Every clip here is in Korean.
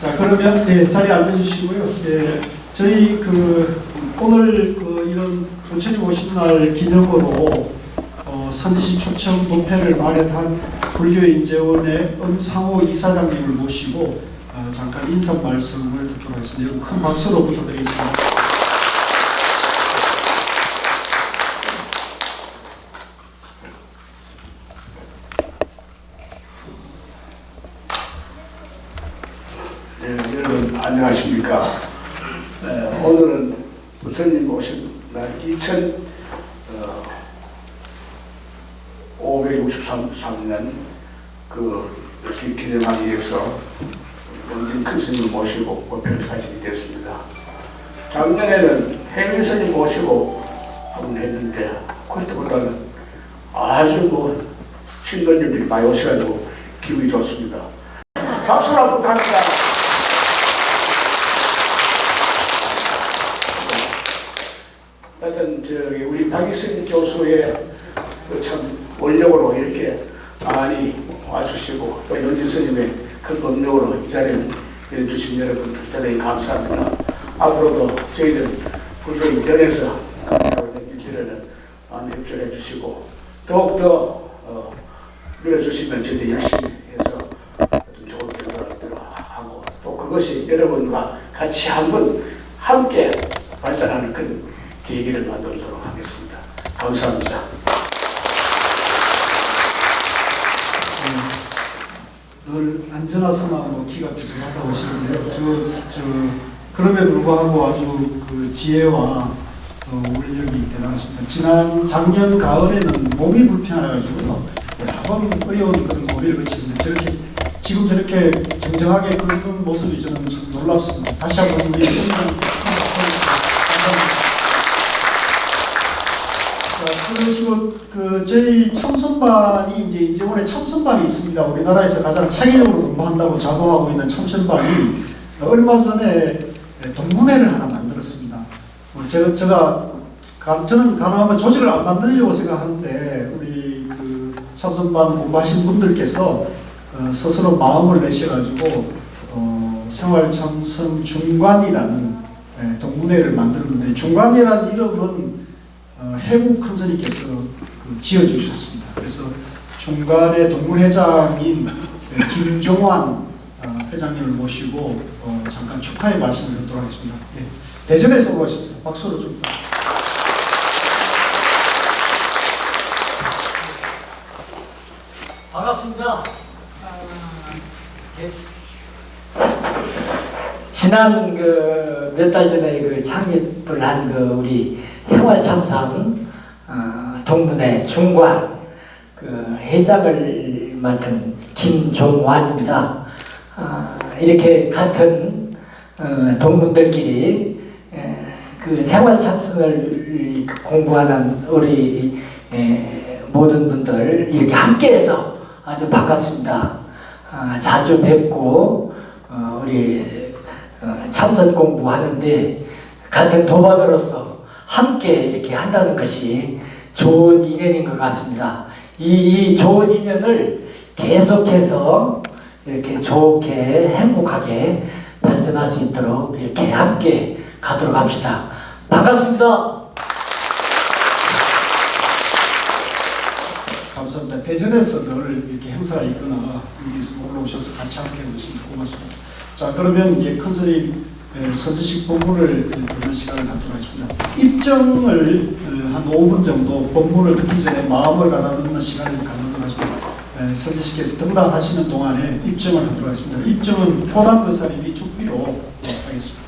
자, 그러면 자리에 앉아주시고요. 저희 오늘 이런 부처님 오신 날 기념으로 선지시 초청 부패를 마련한 불교인재원의 엄상호 이사장님을 모시고 잠깐 인사 말씀을 듣도록 하겠습니다. 큰 박수로 부탁드리겠습니다. 여러분 안녕하십니까. 오늘은 부처님 오신 날 2563년 이렇게 기념하기 위해서 영진 큰 스님을 모시고 법회를 가지게 됐습니다. 작년에는 해외 스님 모시고 한번 했는데 그때보다는 아주 신도님들이 많이 오셔가지고 기분이 좋습니다. 박수를 한번 부탁합니다. 하여튼 우리 박이승 교수의 참 원력으로 이렇게 많이 와주시고 또 연지 스님의 큰 법력으로 이 자리를 해주신 여러분들 대단히 감사합니다. 앞으로도 저희들 불교 인전에서 강의하고 있는 일들에는 많이 협조해 주시고 더욱더 밀어주시면 저희들이 열심히 해서 좋은 결과를 하고 또 그것이 여러분과 같이 함께 발전하는 큰 계기를 만들도록 하겠습니다. 감사합니다. 늘 안전하서나 키가 비슷하다고 하시는데요. 그럼에도 불구하고 아주 지혜와 원력이 대단하십니다. 작년 가을에는 몸이 불편해가지고 여러 번 어려운 그런 고비를 거치는데 지금 저렇게 정정하게 걷는 모습이 저는 참 놀랍습니다. 다시 한번 우리 그러시고 저희 참선반이 이제 인제원에 참선반이 있습니다. 우리나라에서 가장 체계적으로 공부한다고 자부하고 있는 참선반이 얼마 전에 동문회를 하나 만들었습니다. 저는 가능하면 조직을 안 만들려고 생각하는데 우리 참선반 공부하신 분들께서 스스로 마음을 내셔가지고 생활참선 중관이라는 동문회를 만들었는데 중관이라는 이름은 해국 큰 스님께서 지어주셨습니다. 그래서 중간에 동문회장인 김종환 회장님을 모시고 잠깐 축하의 말씀을 듣도록 하겠습니다. 대전에서 오셨습니다. 박수로 좀 부탁드립니다. 반갑습니다. 지난 몇 달 전에 창립을 한 우리 생활참선 동문회 중관 회장을 맡은 김종환입니다. 이렇게 같은 동문들끼리 생활참선을 공부하는 우리 모든 분들 이렇게 함께해서 아주 반갑습니다. 자주 뵙고 우리 참선 공부하는데 같은 도반으로서 함께 이렇게 한다는 것이 좋은 인연인 것 같습니다. 이 좋은 인연을 계속해서 이렇게 좋게 행복하게 발전할 수 있도록 이렇게 함께 가도록 합시다. 반갑습니다. 감사합니다. 대전에서 늘 이렇게 행사가 있거나 여기서 올라오셔서 같이 함께 해주셨습니다. 고맙습니다. 자, 그러면 이제 큰 스님 선지식 본문을 듣는 시간을 갖도록 하겠습니다. 입정을 한 5분 정도 본문을 듣기 전에 마음을 가다듬는 시간을 갖도록 하겠습니다. 선지식께서 등단하시는 동안에 입정을 하도록 하겠습니다. 입정은 표남 거사님이 죽비로 하겠습니다.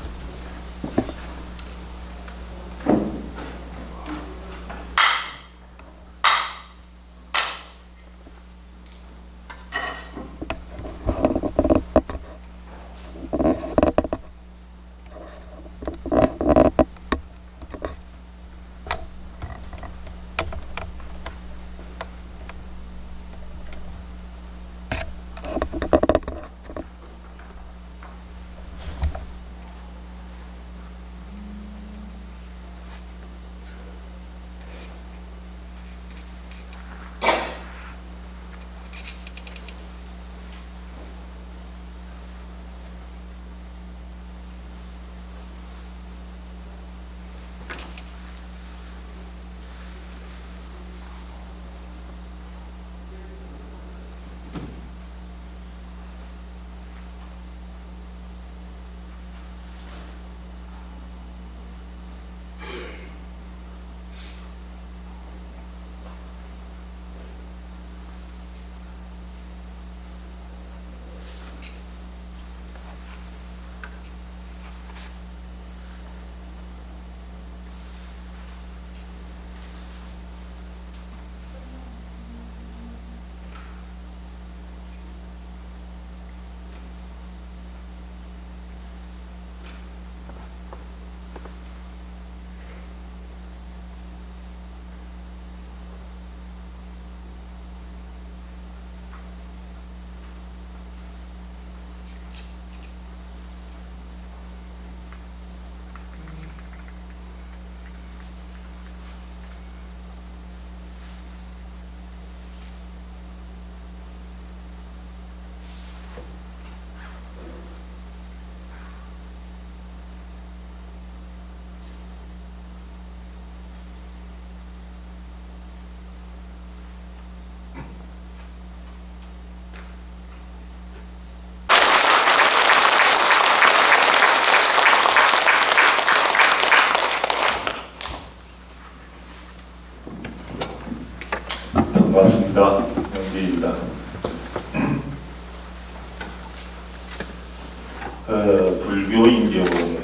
불교 인재원에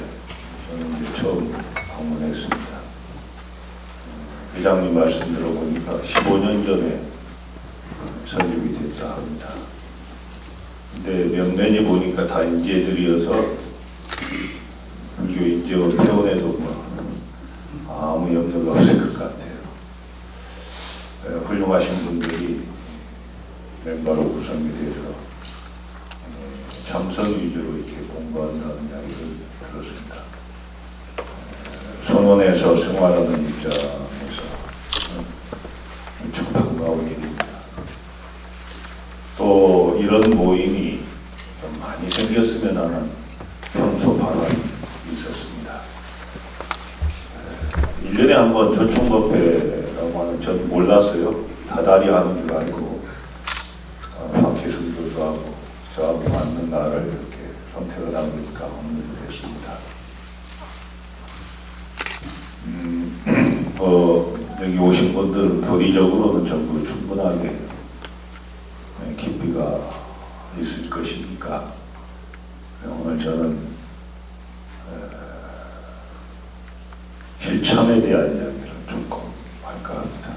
저는 이제 처음 방문했습니다. 회장님 말씀 들어보니까 15년 전에 설립이 됐다 합니다. 근데 명면이 보니까 다 인재들이어서 불교 인재원 회원에도 뭐 아무 염려가 없을 것 같아요. 훌륭하신 분들이 멤버로 구성이 돼서 참석 위주로 이렇게 공부한다는 이야기를 들었습니다. son원에서 생활하는 입장에서 무척 반가운 일입니다. 또 이런 모임이 좀 많이 생겼으면 하는 평소 바람이 있었습니다. 1년에 한 번 조총법회라고 하는, 전 몰랐어요. 다달이 하는 줄 알고 박희승 교수하고 저하고 맞는 날을 이렇게 선택을 하니까 오늘 됐습니다. 여기 오신 분들은 교리적으로는 전부 충분하게 깊이가 있을 것이니까 오늘 저는 실참에 대한 이야기를 조금 할까 합니다.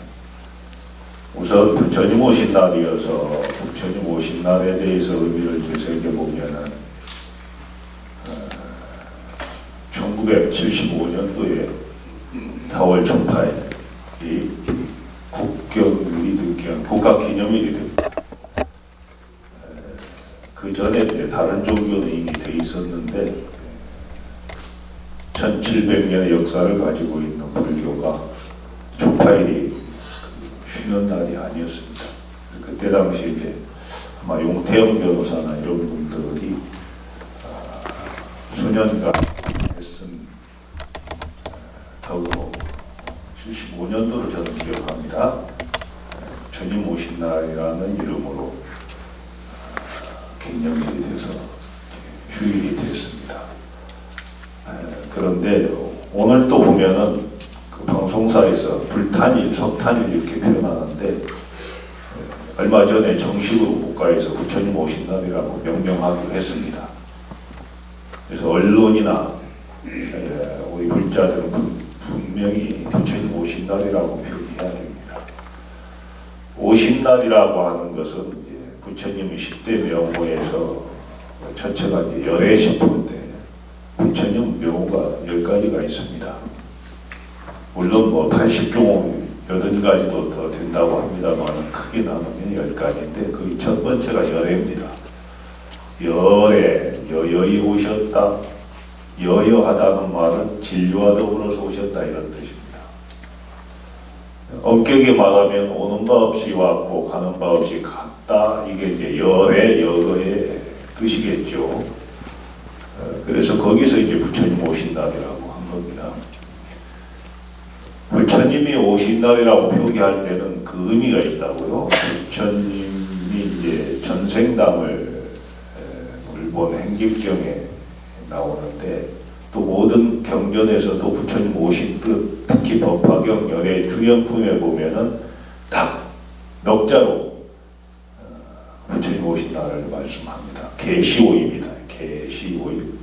우선 부처님 오신 날이어서 부처님 오신 날에 대해서 의미를 되새겨보면은 1975년도에 4월 18일이 국가기념일이 됩니다. 그 전에 다른 종교는 이미 돼 있었는데 1700년의 역사를 가지고 있는 불교가 초파일이 쉬는 날이 아니었습니다. 그때 당시에 이제 아마 용태영 변호사나 이런 분들이 수년간 했은 덕으로 75년도를 저는 기억합니다. 부처님 오신 날이라는 이름으로 기념일이 돼서 휴일이 됐습니다. 그런데 오늘 또 보면은 그 방송사에서 불탄일, 석탄일 이렇게 표현하는데 얼마 전에 정식으로 국가에서 부처님 오신 날이라고 명명하기로 했습니다. 그래서 언론이나 우리 불자들은 분명히 부처님 오신 날이라고 표기해야 됩니다. 오신 날이라고 하는 것은 이제 부처님이 10대 명호에서 전체가 이제 열애 식품인데 부처님 명호가 10가지가 있습니다. 물론 뭐 80종 80가지도 더 된다고 합니다만 크게 나누면 10가지인데 그 첫 번째가 열애입니다. 열애, 여여히 오셨다. 여여하다는 말은 진료와 더불어서 오셨다 이런 뜻입니다. 엄격히 말하면 오는 바 없이 왔고 가는 바 없이 갔다. 이게 이제 열애, 여거의 뜻이겠죠. 그래서 거기서 이제 부처님 오신 날이라고 한 겁니다. 부처님이 오신 날이라고 표기할 때는 그 의미가 있다고요. 부처님이 이제 전생담을 일본 행길경에 나오는데 또 모든 경전에서도 부처님 오신 뜻, 특히 법화경 열애 주연품에 보면은 딱 넉자로 부처님 오신 날을 말씀합니다. 계시오입니다. 계시오입.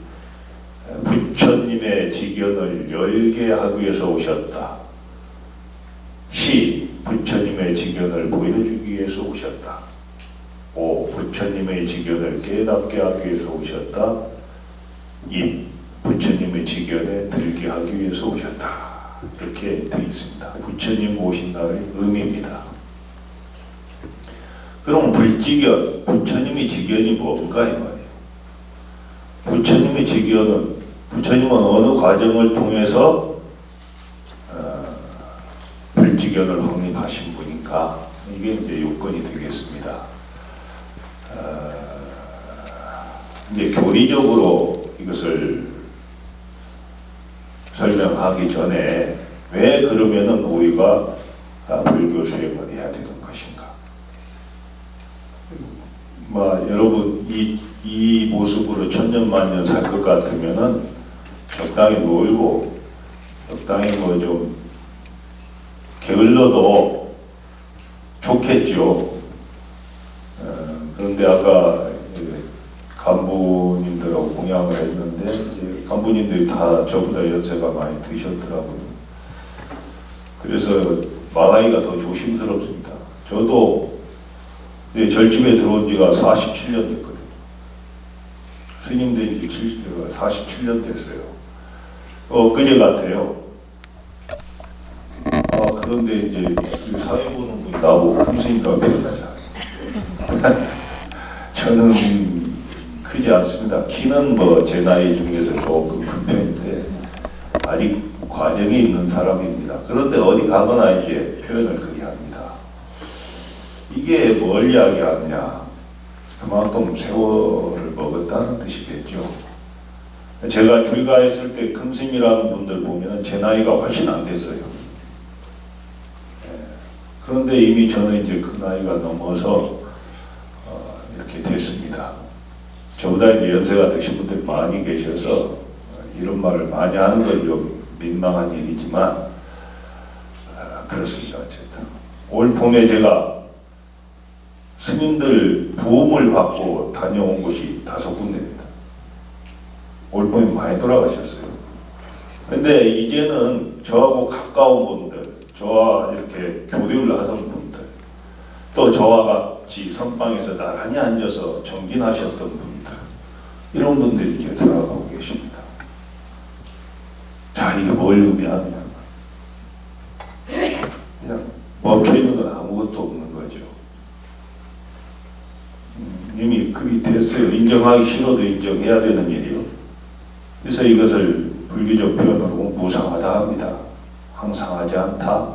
부처님의 직연을 열게 하기 위해서 오셨다. 시, 부처님의 직연을 보여주기 위해서 오셨다. 오, 부처님의 직연을 깨닫게 하기 위해서 오셨다. 입, 부처님의 직연에 들게 하기 위해서 오셨다. 이렇게 되어 있습니다. 부처님 오신 날의 의미입니다. 그럼 불직연, 부처님의 직연이 뭔가 이 말이에요. 부처님의 직연은 부처님은 어느 과정을 통해서 불직연을 확립하신 분인가? 이게 이제 요건이 되겠습니다. 이제 교리적으로 이것을 설명하기 전에 왜 그러면은 우리가 불교 수행을 해야 되는 것인가? 여러분 이 모습으로 천년만년 살 것 같으면은 적당히 놀고 적당히 뭐 좀 게을러도 좋겠죠. 그런데 아까 간부님들하고 공양을 했는데 이제 간부님들이 다 저보다 연세가 많이 드셨더라고요. 그래서 말하기가 더 조심스럽습니다. 저도 이제 절집에 들어온 지가 47년 됐거든요. 스님 된 지 47년 됐어요. 그제 같아요. 그런데 이제 사회 보는 분이 나보고 금스님이라고 표현하잖아요. 저는 크지 않습니다. 키는 뭐 제 나이 중에서 조금 큰 편인데 아직 과정에 있는 사람입니다. 그런데 어디 가거나 이제 표현을 그렇게 합니다. 이게 뭘 이야기하느냐? 그만큼 세월을 먹었다는 뜻이겠죠. 제가 출가했을 때 금스님이라는 분들 보면 제 나이가 훨씬 안 됐어요. 그런데 이미 저는 이제 그 나이가 넘어서 이렇게 됐습니다. 저보다 이제 연세가 드신 분들이 많이 계셔서 이런 말을 많이 하는 건 좀 민망한 일이지만 그렇습니다. 어쨌든 올 봄에 제가 스님들 부음을 받고 다녀온 곳이 5군데입니다. 올 봄에 많이 돌아가셨어요. 근데 이제는 저하고 가까운 분들, 저와 이렇게 교류를 하던 분들, 또 저와 같이 선방에서 나란히 앉아서 정진하셨던 분들, 이런 분들이 이제 돌아가고 계십니다. 자, 이게 뭘 의미하느냐? 그냥 멈춰 있는 건 아무것도 없는 거죠. 이미 그게 됐어요. 인정하기 싫어도 인정해야 되는 일이요. 그래서 이것을 불교적 표현으로 무상하다 합니다. 항상하지 않다,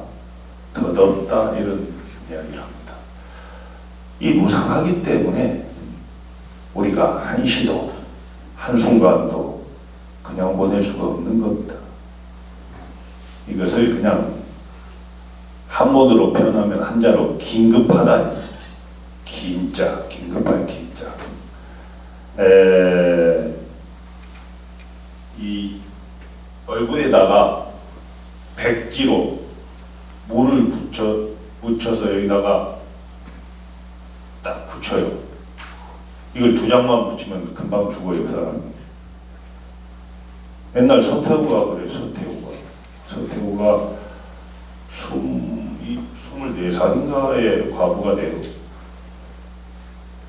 덧없다, 이런 이야기를 합니다. 이 무상하기 때문에 우리가 한시도 한순간도 그냥 보낼 수가 없는 겁니다. 이것을 그냥 한문으로 표현하면 한자로 긴급하다. 긴자, 긴급한 긴자. 이 얼굴에다가 백지로 물을 붙여서 여기다가 딱 붙여요. 이걸 2장만 붙이면 금방 죽어요, 사람이. 옛날 서태후가 그래요, 서태후가 24살인가에 과부가 돼요.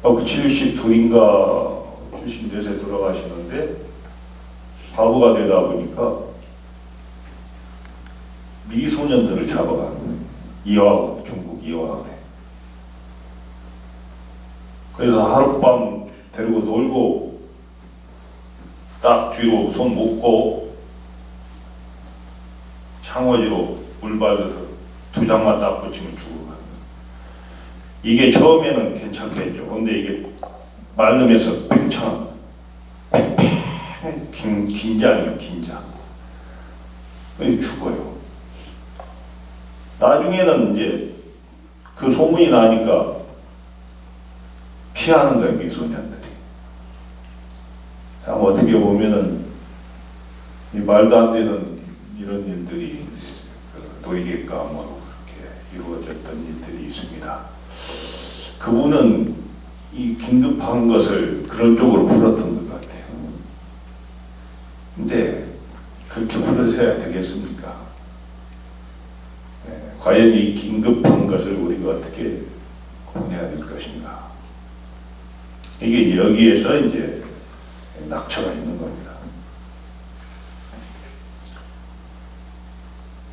72인가 74세 돌아가시는데 과부가 되다 보니까 미소년들을 잡아가는 거예요. 이화원, 중국 이화원에. 그래서 하룻밤 데리고 놀고 딱 뒤로 손 묶고 창호지로 물 받아서 2장만 딱 붙이면 죽어가는 거예요. 이게 처음에는 괜찮겠죠. 근데 이게 말르면서 팽창, 긴장이요, 긴장. 죽어요. 나중에는 이제 그 소문이 나니까 피하는 거예요, 미소년들이. 참 어떻게 보면은 이 말도 안 되는 이런 일들이 노예계 감으로 그렇게 이루어졌던 일들이 있습니다. 그분은 이 긴급한 것을 그런 쪽으로 풀었던 것 같아요. 근데 그렇게 풀어서야 되겠습니까? 과연 이 긴급한 것을 우리가 어떻게 보내야 될 것인가? 이게 여기에서 이제 낙처가 있는 겁니다.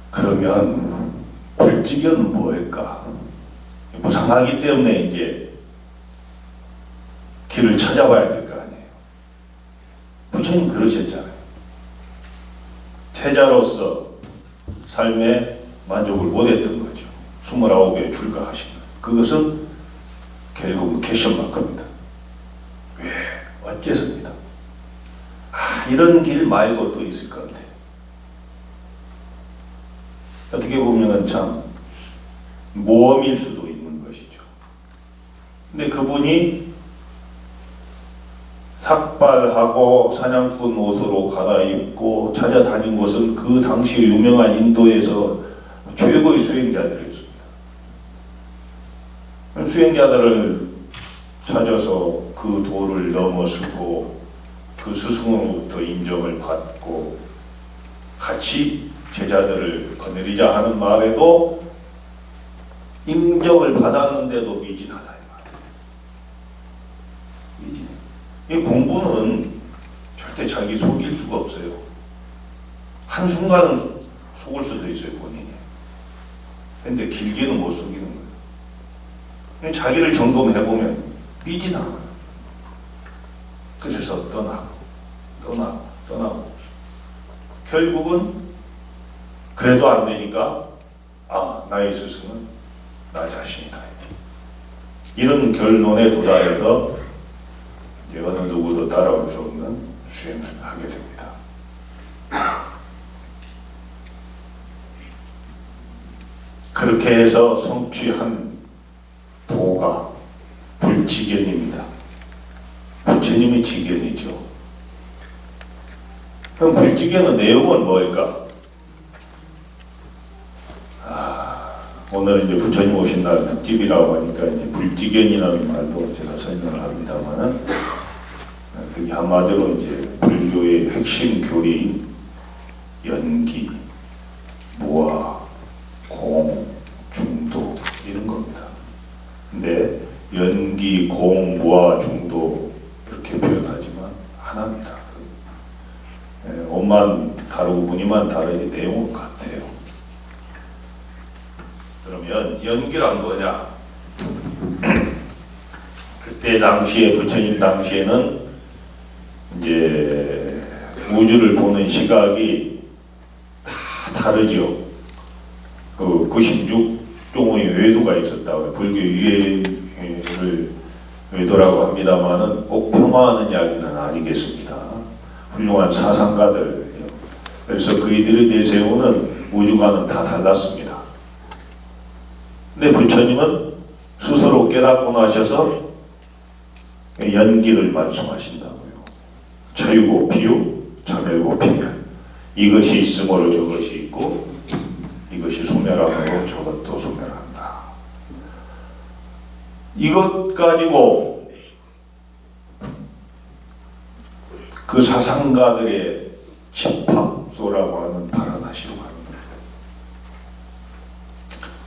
그러면 불지견은 뭘까? 무상하기 때문에 이제 길을 찾아봐야 될 거 아니에요. 부처님 그러셨잖아요. 태자로서 삶에 만족을 못했던 거죠. 29에 출가하신 거. 그것은 결국은 퀘션 마크입니다. 왜? 어째서입니다. 이런 길 말고 또 있을 것 같아요. 어떻게 보면 참 모험일 수도 있는 것이죠. 근데 그분이 삭발하고 사냥꾼 옷으로 갈아입고 찾아다닌 곳은 그 당시 유명한 인도에서 최고의 수행자들이었습니다. 수행자들을 찾아서 그 그 도를 넘어서고 그 스승으로부터 인정을 받고 같이 제자들을 거느리자 하는 말에도 인정을 받았는데도 미진하다 이 말이에요. 미진. 이 공부는 절대 자기 속일 수가 없어요. 한순간은 속을 수도 있어요, 본인이. 근데 길게는 못 속이는 거예요. 자기를 점검해보면 미진한 거예요. 그래서 떠나고 결국은 그래도 안 되니까 나의 스승은 나 자신이다. 이런 결론에 도달해서 이제 어느 누구도 따라올 수 없는 수행을 하게 됩니다. 그렇게 해서 성취한 도가 불지견입니다. 부처님의 지견이죠. 그럼 불지견의 내용은 뭘까? 오늘은 이제 부처님 오신 날 특집이라고 하니까 이제 불지견이라는 말도 제가 설명을 합니다만은 그게 한마디로 이제 불교의 핵심 교리인 연기, 무아, 공, 중도 이런 겁니다. 근데 연기, 공, 무아, 중도 이렇게 표현하지만 하나입니다. 옷만 다르고 무늬만 다르게 내용은 같아요. 그러면 연기란 뭐냐? 그때 당시에 부처님 당시에는 이제 우주를 보는 시각이 다 다르죠. 그 96종의 외도가 있었다고 불교 유해를 외도라고 합니다만은 꼭 평화하는 이야기는 아니겠습니다. 훌륭한 사상가들. 그래서 그이들에 내세우는 우주관은 다 달랐습니다. 근데 부처님은 스스로 깨닫고 나셔서 연기를 말씀하신다고요. 자유고 비유, 자멸고 비멸. 이것이 있으므로 저것이 있고 이것이 소멸하므로 저것도 소멸한다. 이것 가지고 그 사상가들의 집합소라고 하는 바라나시로 갑니다.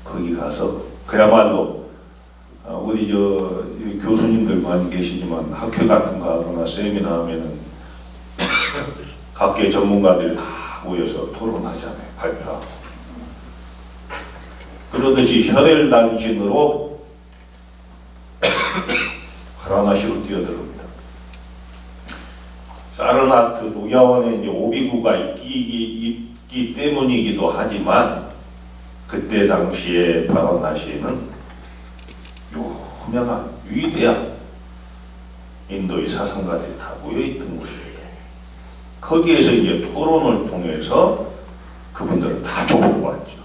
거기 가서 그야말로 우리 저 교수님들 많이 계시지만 학회 같은 거 하거나 세미나 하면은 각계 전문가들이 다 모여서 토론하잖아요. 발표하고. 그러듯이 혈혈단신으로 바라나시로 뛰어들어옵니다. 사르나트 녹야원에 이제 오비구가 있기 때문이기도 하지만 그때 당시에 바라나시에는 유명한 위대한 인도의 사상가들이 다 모여있던 곳이에요. 거기에서 이제 토론을 통해서 그분들은 다 조복받죠.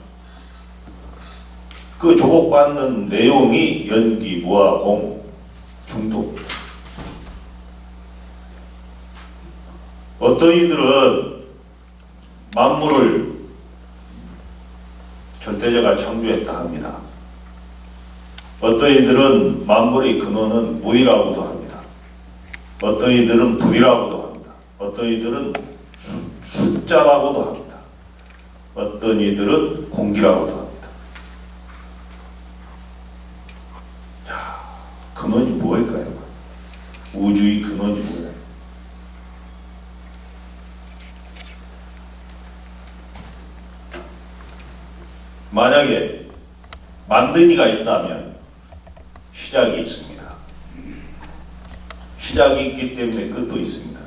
그 조복받는 내용이 연기, 무아, 공, 중도. 어떤 이들은 만물을 절대자가 창조했다 합니다. 어떤 이들은 만물의 근원은 무이라고도 합니다. 어떤 이들은 불이라고도 합니다. 어떤 이들은 숫자라고도 합니다. 어떤 이들은 공기라고도 합니다. 자, 근원이 뭘까요? 우주의 근원이 뭐예요? 만약에 만드니가 있다면 시작이 있습니다. 시작이 있기 때문에 끝도 있습니다.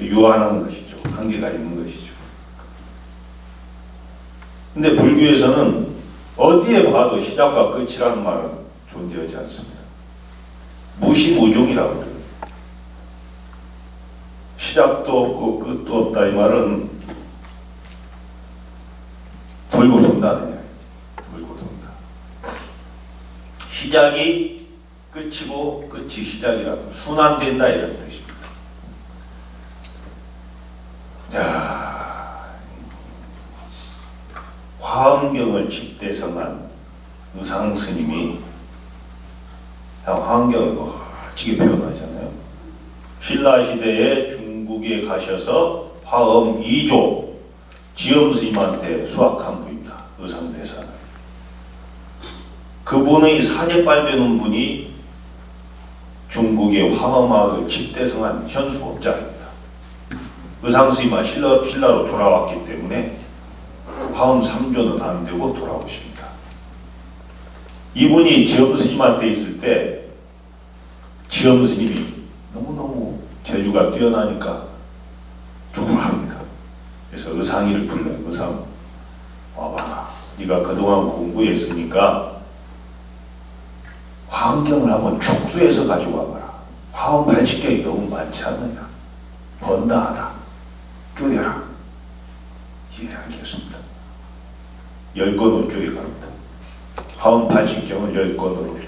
유한한 것이죠. 한계가 있는 것이죠. 근데 불교에서는 어디에 봐도 시작과 끝이라는 말은 존재하지 않습니다. 무시무중이라고 그래요. 시작도 없고 끝도 없다 이 말은 돌고 돈다는 이야기. 돌고 돈다. 시작이 끝이고 끝이 시작이라고 순환된다 이런 뜻입니다. 자, 화엄경을 집대성한 의상 스님이 환경을 멋지게 표현하잖아요. 신라 시대에 중국에 가셔서 화엄 2조 지엄 스님한테 수학한 분입니다. 의상대사는. 그분의 사제빨 되는 분이 중국의 화엄학을 집대성한 현수법장입니다. 의상스님은 신라로 돌아왔기 때문에 화엄 3조는 안 되고 돌아오십니다. 이분이 지엄 스님한테 있을 때 지엄 스님이 너무너무 재주가 뛰어나니까 좋아합니다. 그래서 의상이를 불러요. 의상, 와봐. 네가 그동안 공부했으니까 화엄경을 한번 축소해서 가지고 와봐라. 화엄 80경이 너무 많지 않느냐. 번다하다. 줄여라. 예, 알겠습니다. 10권으로 줄여갑니다. 화엄 80경을 10권으로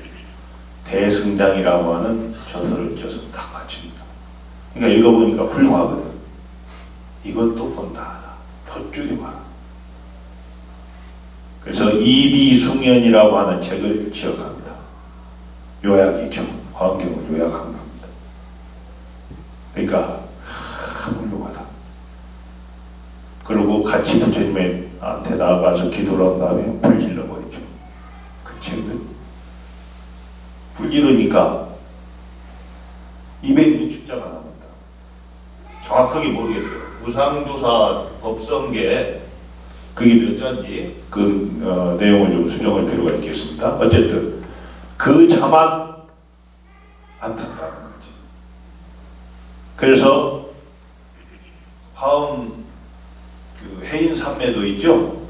대승장이라고 하는 저서를 쪄서 딱 마칩니다. 그러니까 읽어보니까 훌륭하거든. 이것도 번다하다. 더 줄여봐라. 그래서 이비숭연이라고 하는 책을 지어갑니다. 요약이죠. 화엄경을 요약한 겁니다. 그러니까 훌륭하다. 그리고 같이 부처님한테 나가서 기도를 한 다음에 불질러버리죠. 그 책을. 불지르니까 260자가 나옵니다. 정확하게 모르겠어요. 우상조사 법성계 그게 몇 자인지 그 내용을 좀 수정할 필요가 있겠습니다. 어쨌든 그 자만 안 탔다는 거지. 그래서 화엄 그 해인산매도 있죠.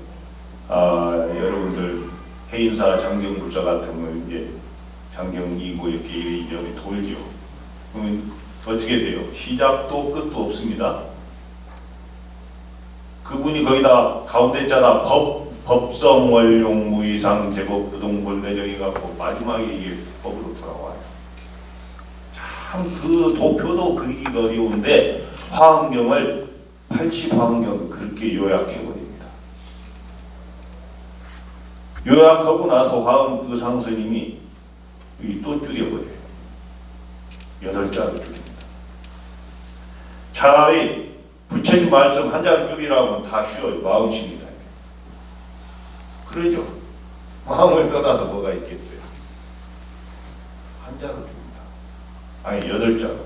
여러분들 해인사 장경불사 같은 거 이제 장경이고 이렇게 여기 돌죠. 그러면 어떻게 돼요? 시작도 끝도 없습니다. 그분이 거기다 가운데 있잖아. 법성 원룡 무이상 제법 부동 본대정이 갖고 마지막에 이게 법으로 돌아와요. 참 그 도표도 그리기가 어려운데 화엄경을 80화엄경을 그렇게 요약해버립니다. 요약하고 나서 화엄 의상 스님이 또 줄여버려요. 8자로 줄입니다. 차라리 부처님 말씀 한 자로 줄이라면 다 쉬워요. 마음입니다. 그러죠. 마음을 떠나서 뭐가 있겠어요. 한 자로 줍니다. 아니 8자로.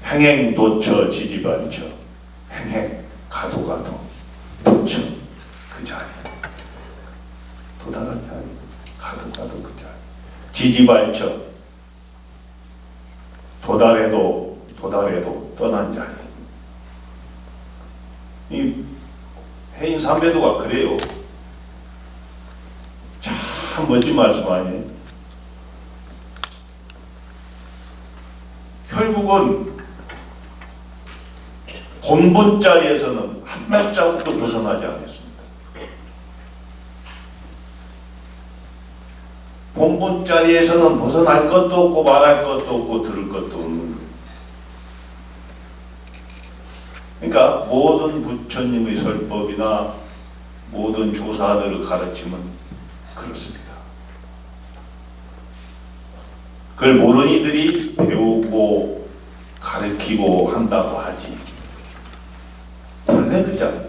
행행 도처 지지발처. 행행 가도 도처 그 자리. 도달한 자리. 가도 그 자리. 지지발처. 도달해도 떠난 자리. 이 해인 삼배도가 그래요. 참 멋진 말씀 아니에요? 결국은 본분 자리에서는 한 발자국도 벗어나지 않겠습니다. 본분 자리에서는 벗어날 것도 없고 말할 것도 없고 들을 것도 없는 거예요. 그러니까 모든 부처님의 설법이나 모든 조사들을 가르치면 그렇습니다. 그걸 모르는 이들이 배우고 가르치고 한다고 하지. 원래 그잖아요.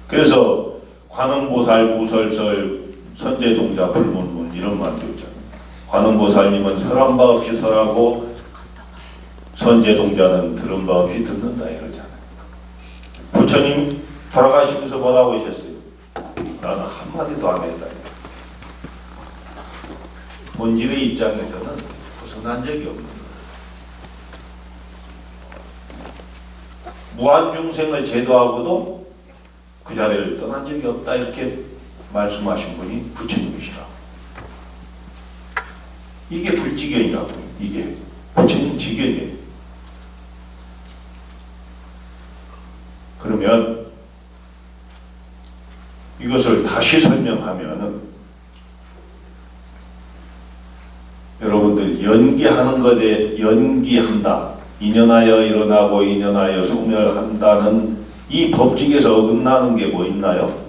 그래서 관음보살, 부설설, 선제동자, 불문문 이런 말도 있잖아요. 관음보살님은 설한 바 없이 설하고 선제동자는 들은 바 없이 듣는다 이러잖아요. 부처님 돌아가시면서 뭐라고 하셨어요? 나는 한마디도 안 했다. 본질의 입장에서는 벗어난 적이 없는 거예요. 무한중생을 제도하고도 그 자리를 떠난 적이 없다 이렇게 말씀하신 분이 부처님이시라고. 이게 불지견이라고. 이게 부처님 지견이에요. 그러면 이것을 다시 설명하면은 여러분들 연기하는 것에 연기한다. 인연하여 일어나고 인연하여 소멸한다는 이 법칙에서 어긋나는 게 뭐 있나요?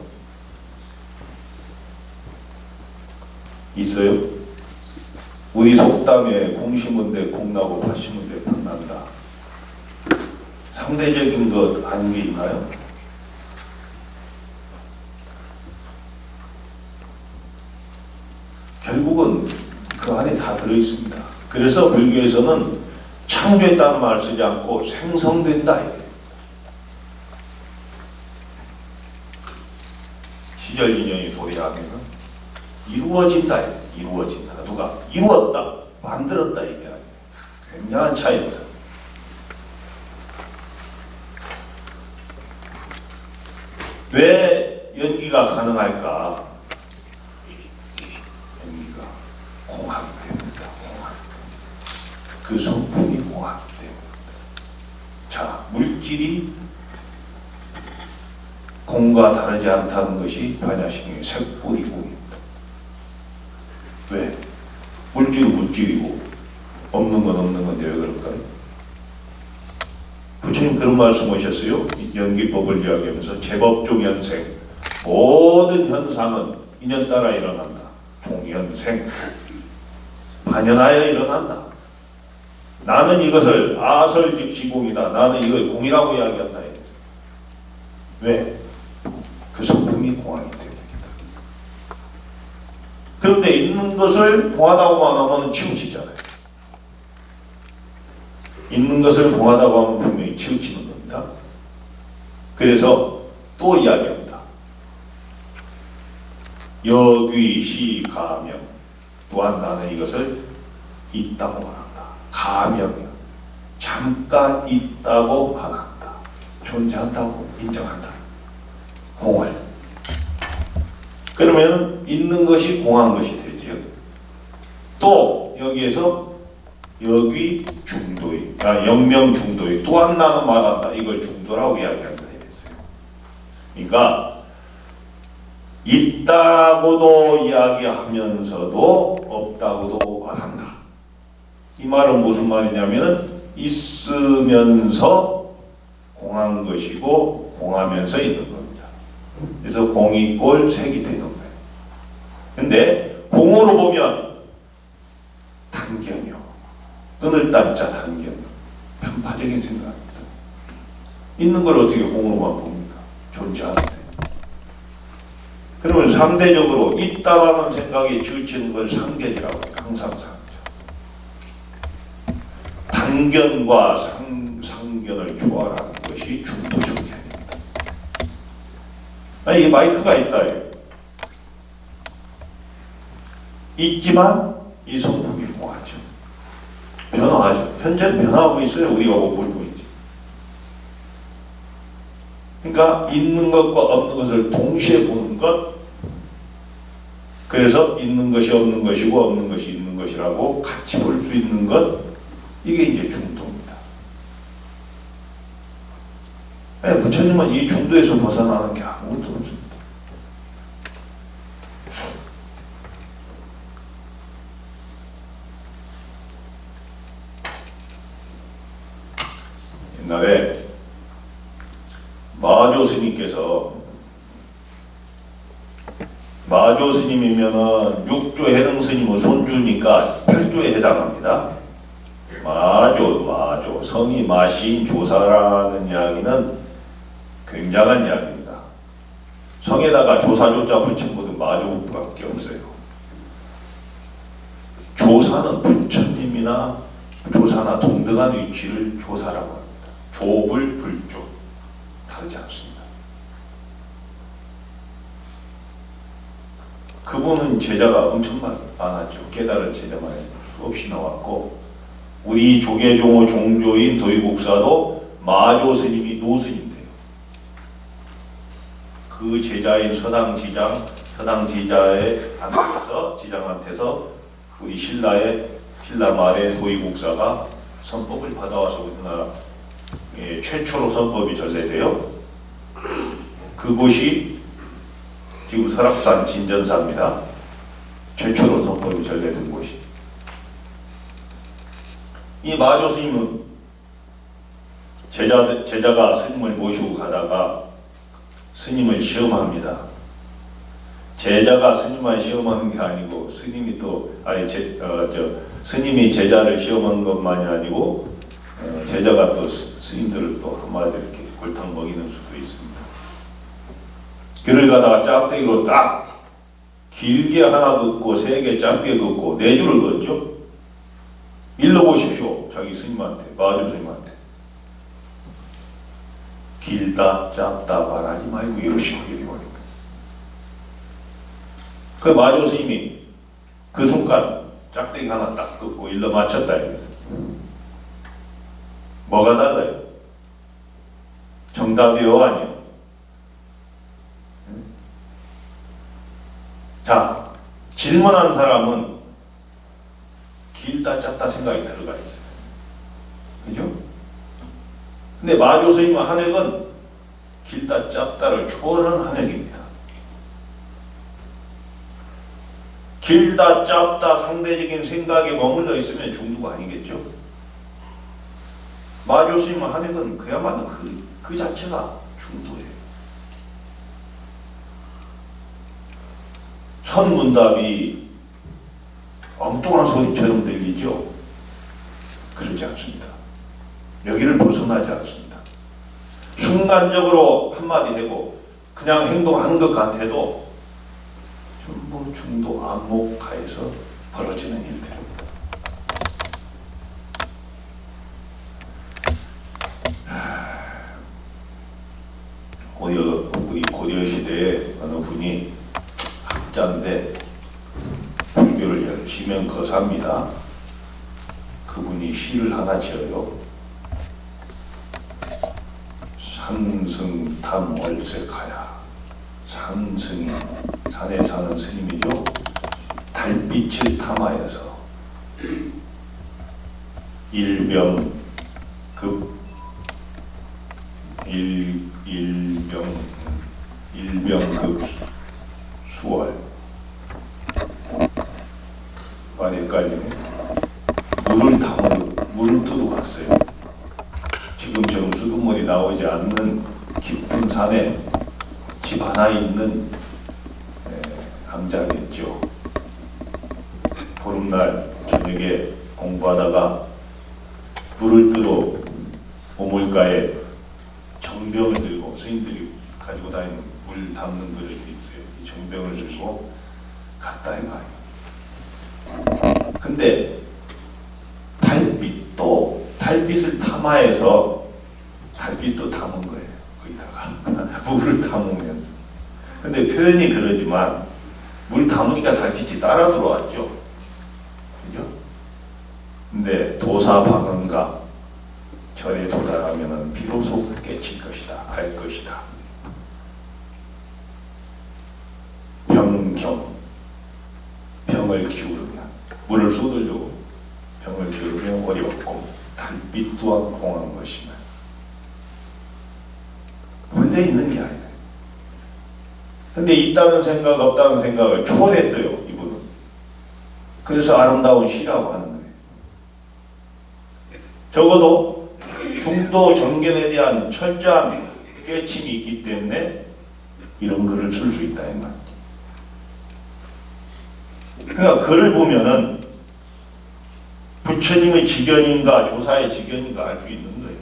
있어요? 우리 속담에 공 심은 데 콩 나고 팥 심은 데 팥 난다. 상대적인 것 아닌 게 있나요? 결국은 그 안에 다 들어있습니다. 그래서 불교에서는 창조했다는 말을 쓰지 않고 생성된다. 시절 인연이 도래하면 이루어진다. 이루어진다. 누가? 이루었다. 만들었다. 이게 아니에요. 굉장한 차이입니다. 왜 연기가 가능할까? 연기가 공하기 때문이다. 공하기 때문에. 그 성품이 공하기 때문에. 자, 물질이 공과 다르지 않다는 것이 반야신경의 색불이공입니다. 왜? 물질은 물질이고 없는 건 없는 건데 왜 그럴까요? 부처님 그런 말씀하셨어요. 연기법을 이야기하면서 제법종 현생, 모든 현상은 인연 따라 일어난다. 종현생, 반연하여 일어난다. 나는 이것을 아설즉시공이다. 나는 이걸 공이라고 이야기한다. 왜? 그 성품이 공하기 때문입니다. 그런데 있는 것을 공하다고만 하면 치우치잖아요. 있는 것을 공하다고 하면 분명히 치우치는 겁니다. 그래서 또 이야기합니다. 여귀시가명, 또한 나는 이것을 있다고 말한다. 가명이요. 잠깐 있다고 말한다. 존재한다고 인정한다. 공을. 그러면 있는 것이 공한 것이 되지요. 또 여기에서 여기 중도의, 영명 중도의, 또한 나는 말한다. 이걸 중도라고 이야기한다 했어요. 그러니까 있다고도 이야기하면서도 없다고도 말한다. 이 말은 무슨 말이냐면은 있으면서 공한 것이고 공하면서 있는 겁니다. 그래서 공이 꼴 색이 되는 거예요. 근데 공으로 보면 단견이요. 끈을 딴자 단견. 편파적인 생각입니다. 있는 걸 어떻게 공으로만 봅니까? 존재하는데. 그러면 상대적으로 있다라는 생각이 치우치는 걸 상견이라고 해요. 항상 상견. 단견과 상견을 조화하는 것이 중도적 견입니다. 아니, 이게 마이크가 있다. 있지만 이 성품이 공하죠. 변화하죠. 현재는 변화하고 있어요. 우리가 못 볼 뿐이지. 그러니까 있는 것과 없는 것을 동시에 보는 것. 그래서 있는 것이 없는 것이고 없는 것이 있는 것이라고 같이 볼 수 있는 것. 이게 이제 중도입니다. 부처님은 이 중도에서 벗어나는 게 아무것도 없습니다. 옛날에 마조 스님이면은 6조 해등 스님의 손주니까 8조에 해당합니다. 마조, 성이 마시인 조사라는 이야기는 굉장한 이야기입니다. 성에다가 조사조자 붙인 분은 마조밖에 없어요. 조사는 부처님이나 조사나 동등한 위치를 조사라고 합니다. 조불, 불조 다르지 않습니다. 그분은 제자가 엄청 많았죠. 깨달은 제자만 수없이 나왔고 우리 조계종의 종조인 도의국사도 마조 스님이 노스님이에요. 그 제자인 서당 지장한테서 우리 신라 말의 도의국사가 선법을 받아와서 우리나라 최초로 선법이 전래돼요. 그곳이 지금 설악산 진전사입니다. 최초로 선법이 전래된 곳이. 이 마조 스님은 제자가 스님을 모시고 가다가 스님을 시험합니다. 제자가 스님만 시험하는 게 아니고 스님이 또 스님이 제자를 시험하는 것만이 아니고 제자가 또 스님들을 또 한마디로 이렇게 골탕 먹이는 수도 있습니다. 길을 가다가 짝대기로 딱 길게 하나 긋고 3개 짧게 긋고 4줄을 긋죠. 일러 보십시오. 자기 스님한테, 마주 스님한테. 길다 짧다 말하지 말고 이러시오. 이래 버립니다. 그 마주 스님이 그 순간 짝대기 하나 딱 긋고 일러 맞췄다. 뭐가 달라요? 정답이요? 아니요? 자, 질문한 사람은 길다 짧다 생각이 들어가 있어요. 그죠? 근데 마조 스님의 한획은 길다 짧다를 초월한 한획입니다. 길다 짧다 상대적인 생각에 머물러 있으면 중도가 아니겠죠? 마조 스님의 한획은 그야말로 그 자체가 중도예요. 선문답이 엉뚱한 소리처럼 들리죠? 그렇지 않습니다. 여기를 벗어나지 않습니다. 순간적으로 한마디 하고 그냥 행동한 것 같아도 전부 중도 안목하에서 벌어지는 일들입니다. 우리 고려 시대에 어느 분이 학자인데 불교를 열심히 거사합니다. 그분이 시를 하나 지어요. 산승탐월색하야. 산승이 산에 사는 스님이죠. 달빛을 탐하여서 일병급 수월 많이 헷갈리네. 물을 뜨고 갔어요. 지금처럼 수돗물이 나오지 않는 깊은 산에 집 하나 있는 강자겠죠. 보름날 저녁에 공부하다가 물을 뜨러 우물가에 정병을 들고, 스님들이 가지고 다니는 물 담는 그릇이 있어요. 이 정병을 들고 갔다 이거예요. 근데 달빛을 탐하해서 달빛도 담은 거예요. 거기다가 물을 담으면서. 근데 표현이 그러지만 물 담으니까 달빛이 따라 들어왔죠. 그죠? 근데 도사방언가 절에 도달하면은 비로소 깨칠 것이다, 알 것이다. 병을 기울이면 물을 쏟으려고 병을 기울이면 어렵고 달빛 또한 공한 것이면 원래 있는 게 아니다. 근데 있다는 생각 없다는 생각을 초월했어요, 이분은. 그래서 아름다운 시라고 하는 거예요. 적어도 중도 정견에 대한 철저한 깨침이 있기 때문에 이런 글을 쓸 수 있다 이 말이죠. 그러니까 글을 보면은 부처님의 직견인가 조사의 직견인가 알 수 있는 거예요.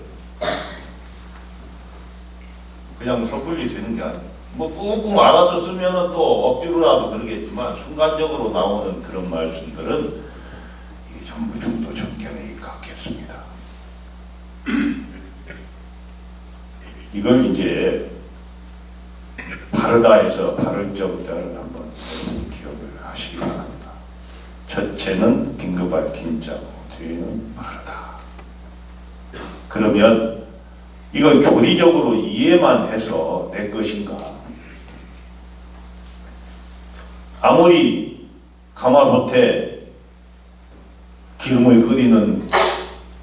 그냥 섣불리 되는 게 아니에요. 뭐 꾹꾹 알아서 쓰면은 또 억지로라도 그러겠지만 순간적으로 나오는 그런 말씀들은 이게 전부 중도 정견에 갖겠습니다. 이걸 이제 바르다 해서 바를 점자를 한번 기억을 하시기 바랍니다. 첫째는 긴급할 긴자고 뒤에는 바르다. 그러면 이걸 교리적으로 이해만 해서 내 것인가? 아무리 가마솥에 기름을 끓이는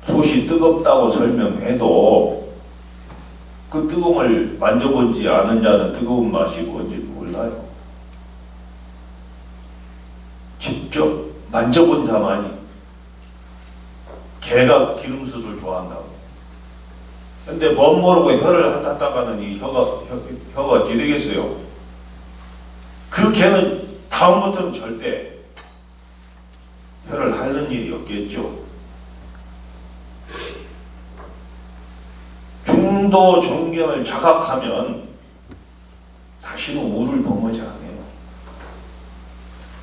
솥이 뜨겁다고 설명해도 그 뜨거움을 만져보지 않은 자는 뜨거운 맛이 뭔지 몰라요. 직접 만져본 자만이 개가 기름숯을 좋아한다고. 근데 멋 모르고 혀를 한 탔다가는 이 혀가 어찌 되겠어요? 그 그 개는 다음부터는 절대 혀를 핥는 일이 없겠죠. 중도 정견을 자각하면 다시는 우를 범하지 않아요.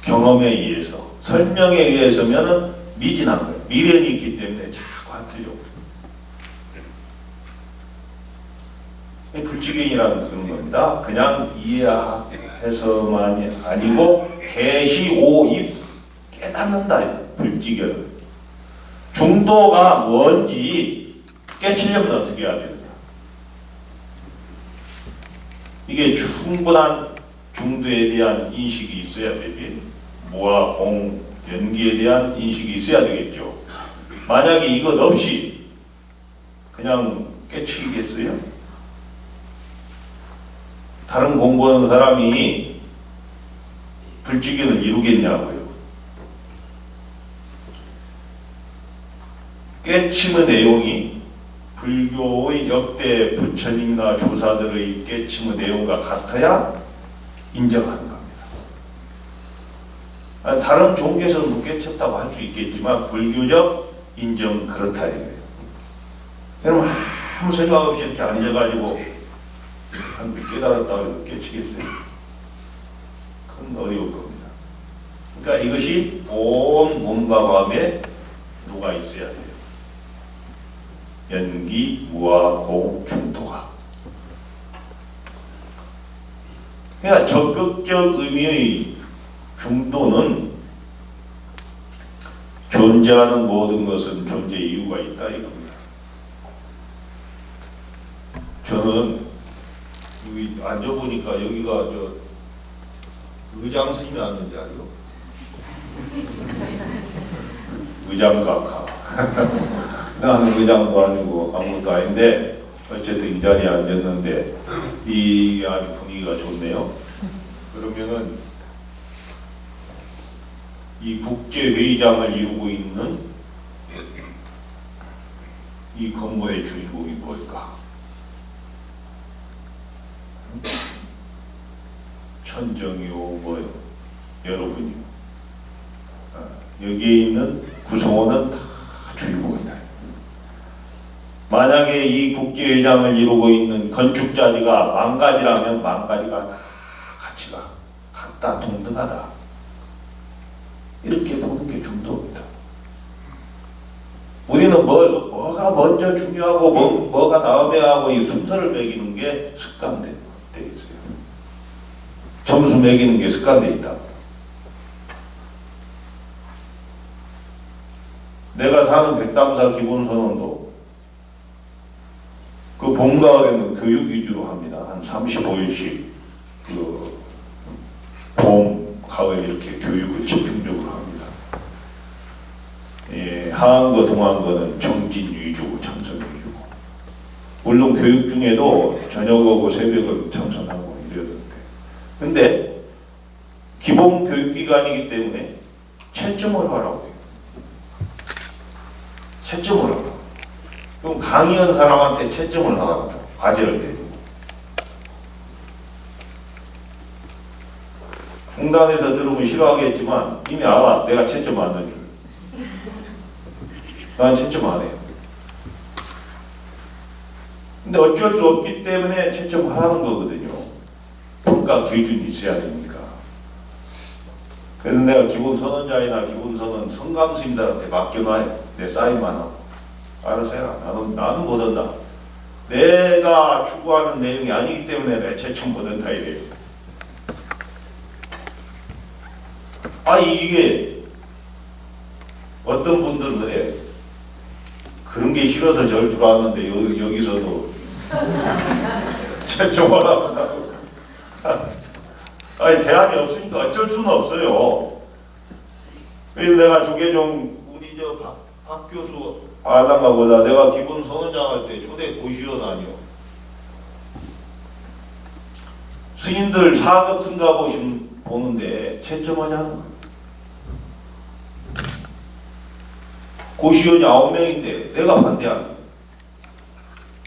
경험에 의해서, 설명에 의해서면은 미진한 거예요. 미련이 있기 때문에 자꾸 핥으려고. 불지견이라는 그런 겁니다. 그냥 이해해서만이 아니고 계시오입 깨닫는다. 불지견을. 중도가 뭔지 깨치려면 어떻게 해야 되느냐. 이게 충분한 중도에 대한 인식이 있어야 되지. 무와 공, 연기에 대한 인식이 있어야 되겠죠. 만약에 이것 없이 그냥 깨치겠어요? 다른 공부하는 사람이 불지견을 이루겠냐고요. 깨침의 내용이 불교의 역대 부처님이나 조사들의 깨침의 내용과 같아야 인정하는 겁니다. 다른 종교에서는 깨쳤다고 할 수 있겠지만 불교적 인정 그렇다 이거예요. 여러분 아무 생각 없이 이렇게 앉아가지고 깨달았다고 해서 깨치겠어요? 그건 어려울 겁니다. 그러니까 이것이 온 몸과 마음에 녹아 있어야 돼요. 연기, 무아, 공, 중도가. 그러니까 적극적 의미의 중도는 존재하는 모든 것은 존재 이유가 있다 이겁니다. 저는 여기 앉아보니까 여기가 저 의장 스님이 앉는지 알죠? 의장각하. 나는 의장도 아니고 아무것도 아닌데 어쨌든 이 자리에 앉았는데 이 아주 분위기가 좋네요. 그러면은 이 국제회의장을 이루고 있는 이 건물의 주인공이 뭘까? 천정이요 뭐요? 여러분이요. 여기에 있는 구성원은 다 주인공이다. 만약에 이 국제회장을 이루고 있는 건축자리가 만 가지라면 만 가지가 다 가치가 같다, 동등하다. 이렇게 보는 게 중도입니다. 우리는 뭐가 먼저 중요하고 뭐가 다음에 하고 이 순서를 매기는 게 습관돼 있어요. 점수 매기는 게 습관돼 있다. 내가 사는 백담사 기본선언도 그 봄, 가을에는 교육 위주로 합니다. 한 35일씩 그 봄, 가을 이렇게 교육을 집중적으로 합니다. 예, 하한거, 동한거는 정진 위주고 참선 위주고. 물론 교육 중에도 저녁하고 새벽을 참선하고 이러는데. 근데 기본 교육기관이기 때문에 채점을 하라고 해요. 채점을 하라고. 그럼 강의한 사람한테 채점을 하라고. 과제를 내고. 중단에서 들으면 싫어하겠지만 이미 알아. 내가 채점 안 넣어줄. 난 채점 안 해요. 근데 어쩔 수 없기 때문에 채점하는 거거든요. 평가 기준이 있어야 되니까. 그래서 내가 기본 선언자이나 기본 선언 성감 스님들한테 맡겨놔요. 내 사인만 하고. 알아서 해라. 나는 못한다. 내가 추구하는 내용이 아니기 때문에 내 채점 못한다 이래요. 이게 어떤 분들은 그래. 그런 게 싫어서 절 들어왔는데 여기서도 채점하라고 한다고. 대안이 없으니까 어쩔 수는 없어요. 그래서 내가 조계종 우리 박 교수 알란가 보다 내가 기본 선언장 할 때 초대 고시원 아니요. 스님들 4급 승가 보는데 채점하자는 거예요. 고시원이 9명인데 내가 반대하는 거예요.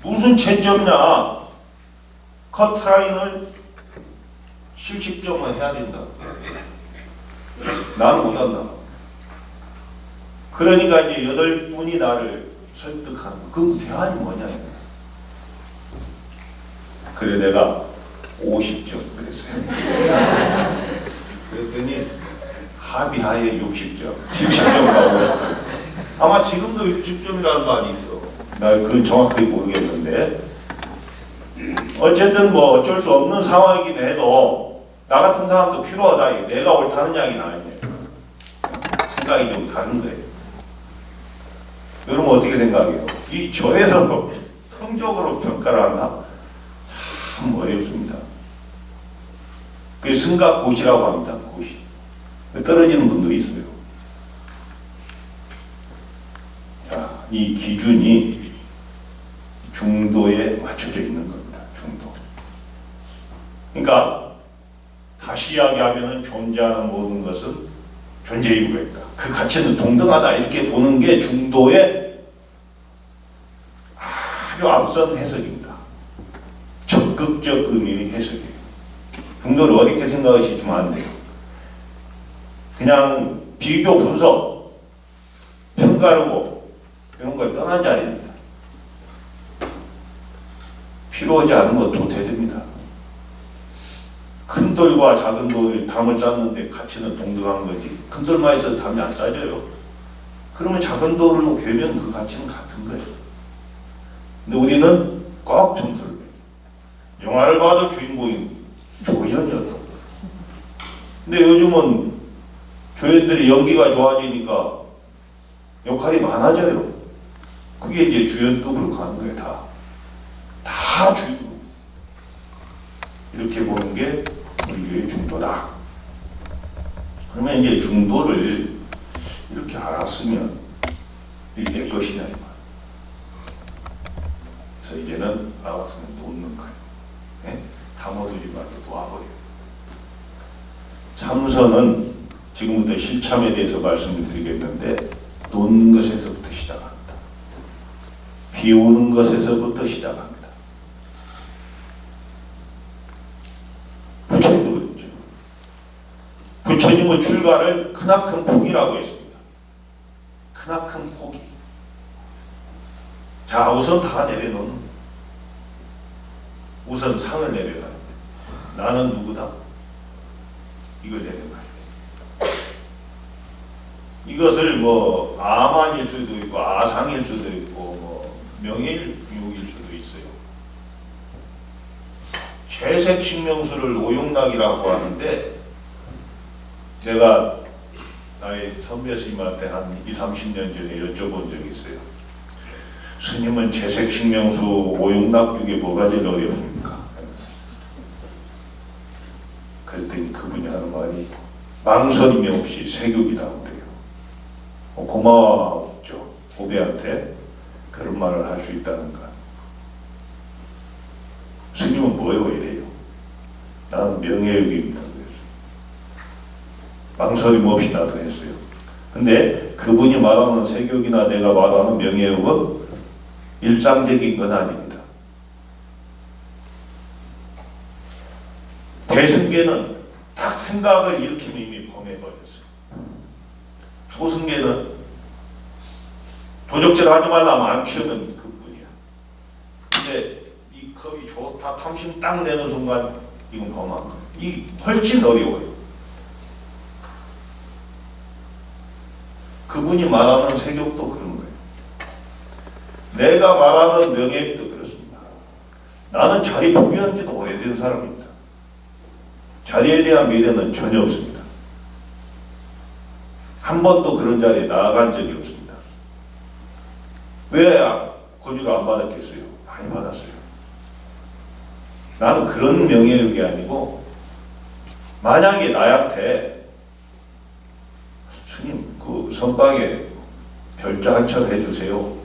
무슨 채점냐. 커트라인을 실식점은 해야 된다. 나는 못한다. 그러니까 이제 8분이 나를 설득하는 거. 그럼 대안이 뭐냐? 그래 내가 50점 그랬어요. 그랬더니 합의하에 60점, 70점 가고 아마 지금도 60점이라는 말이 있어. 나 그건 정확히 모르겠는데 어쨌든 뭐 어쩔 수 없는 상황이긴 해도 나 같은 사람도 필요하다. 내가 옳다는 이야기는 아니에요. 생각이 좀 다른 거예요. 여러분 어떻게 생각해요? 이 절에서 성적으로 평가를 한다? 참 어렵습니다. 그게 승가고시라고 합니다. 고시. 떨어지는 분도 있어요. 자, 이 기준이 중도에 맞춰져 있는 겁니다. 중도. 그러니까 다시 이야기하면 존재하는 모든 것은 존재 이유가 있다. 그 가치는 동등하다. 이렇게 보는 게 중도의 아주 앞선 해석입니다. 적극적 의미의 해석이에요. 중도를 어렵게 생각하시면 안 돼요. 그냥 비교 분석, 평가하고 이런 걸 떠난 자리입니다. 필요하지 않은 것도 대됩니다. 큰 돌과 작은 돌을 담을 짰는데 가치는 동등한 거지. 큰 돌만 있어도 담이 안 짜져요. 그러면 작은 돌로 괴면 그 가치는 같은 거예요. 근데 우리는 꼭 점수를 매겨요. 영화를 봐도 주인공이 조연이었던 거예요. 근데 요즘은 조연들이 연기가 좋아지니까 역할이 많아져요. 그게 이제 주연급으로 가는 거예요. 다 주인공. 이렇게 보는 게 불교의 중도다. 그러면 이제 중도를 이렇게 알았으면 이게 내 것이냐 이 말. 그래서 이제는 알았으면 놓는 거예요. 네? 담아두지 말고 놓아버려요. 참선은 지금부터 실참에 대해서 말씀을 드리겠는데 놓는 것에서부터 시작합니다. 비우는 것에서부터 시작합니다. 부처님도 그랬죠. 부처님은 출가를 크나큰 포기라고 했습니다. 크나큰 포기. 자, 우선 다 내려놓는. 우선 상을 내려놔야 돼. 나는 누구다? 이걸 내려놔야 돼. 이것을 뭐 아만일 수도 있고 아상일 수도 있고 뭐 명예욕일 수도 있어요. 채색신명수를 오용락이라고 하는데 제가 나의 선배 스님한테 한 20-30년 전에 여쭤본 적이 있어요. 스님은 채색신명수 오용락 중에 뭐가 제일 어렵습니까? 그랬더니 그분이 하는 말이 망설임이 없이 세교이라고 그래요. 고마웠죠. 후배한테 그런 말을 할 수 있다는 것. 스님은 뭐예요? 이래요. 나는 명예욕입니다. 그랬어요. 망설임 없이 나도 했어요. 근데 그분이 말하는 세교이나 내가 말하는 명예욕은 일상적인 건 아닙니다. 대승계는 딱 생각을 일으키면 이미 범해버렸어요. 초승계는 도적질 하지 말라면 안 취하면 그뿐이야. 근데 이 겁이 좋다 탐심 딱 내는 순간 이건 범한 거예요. 이 훨씬 어려워요. 그분이 말하는 세격도 그런 거예요. 내가 말하는 명예도 그렇습니다. 나는 자리 포기한 지도 오래된 사람입니다. 자리에 대한 미래는 전혀 없습니다. 한 번도 그런 자리에 나아간 적이 없습니다. 왜 고지를 안 받았겠어요? 많이 받았어요. 나는 그런 명예욕이 아니고 만약에 나한테 스님 그 선방에 별자 한 철 해주세요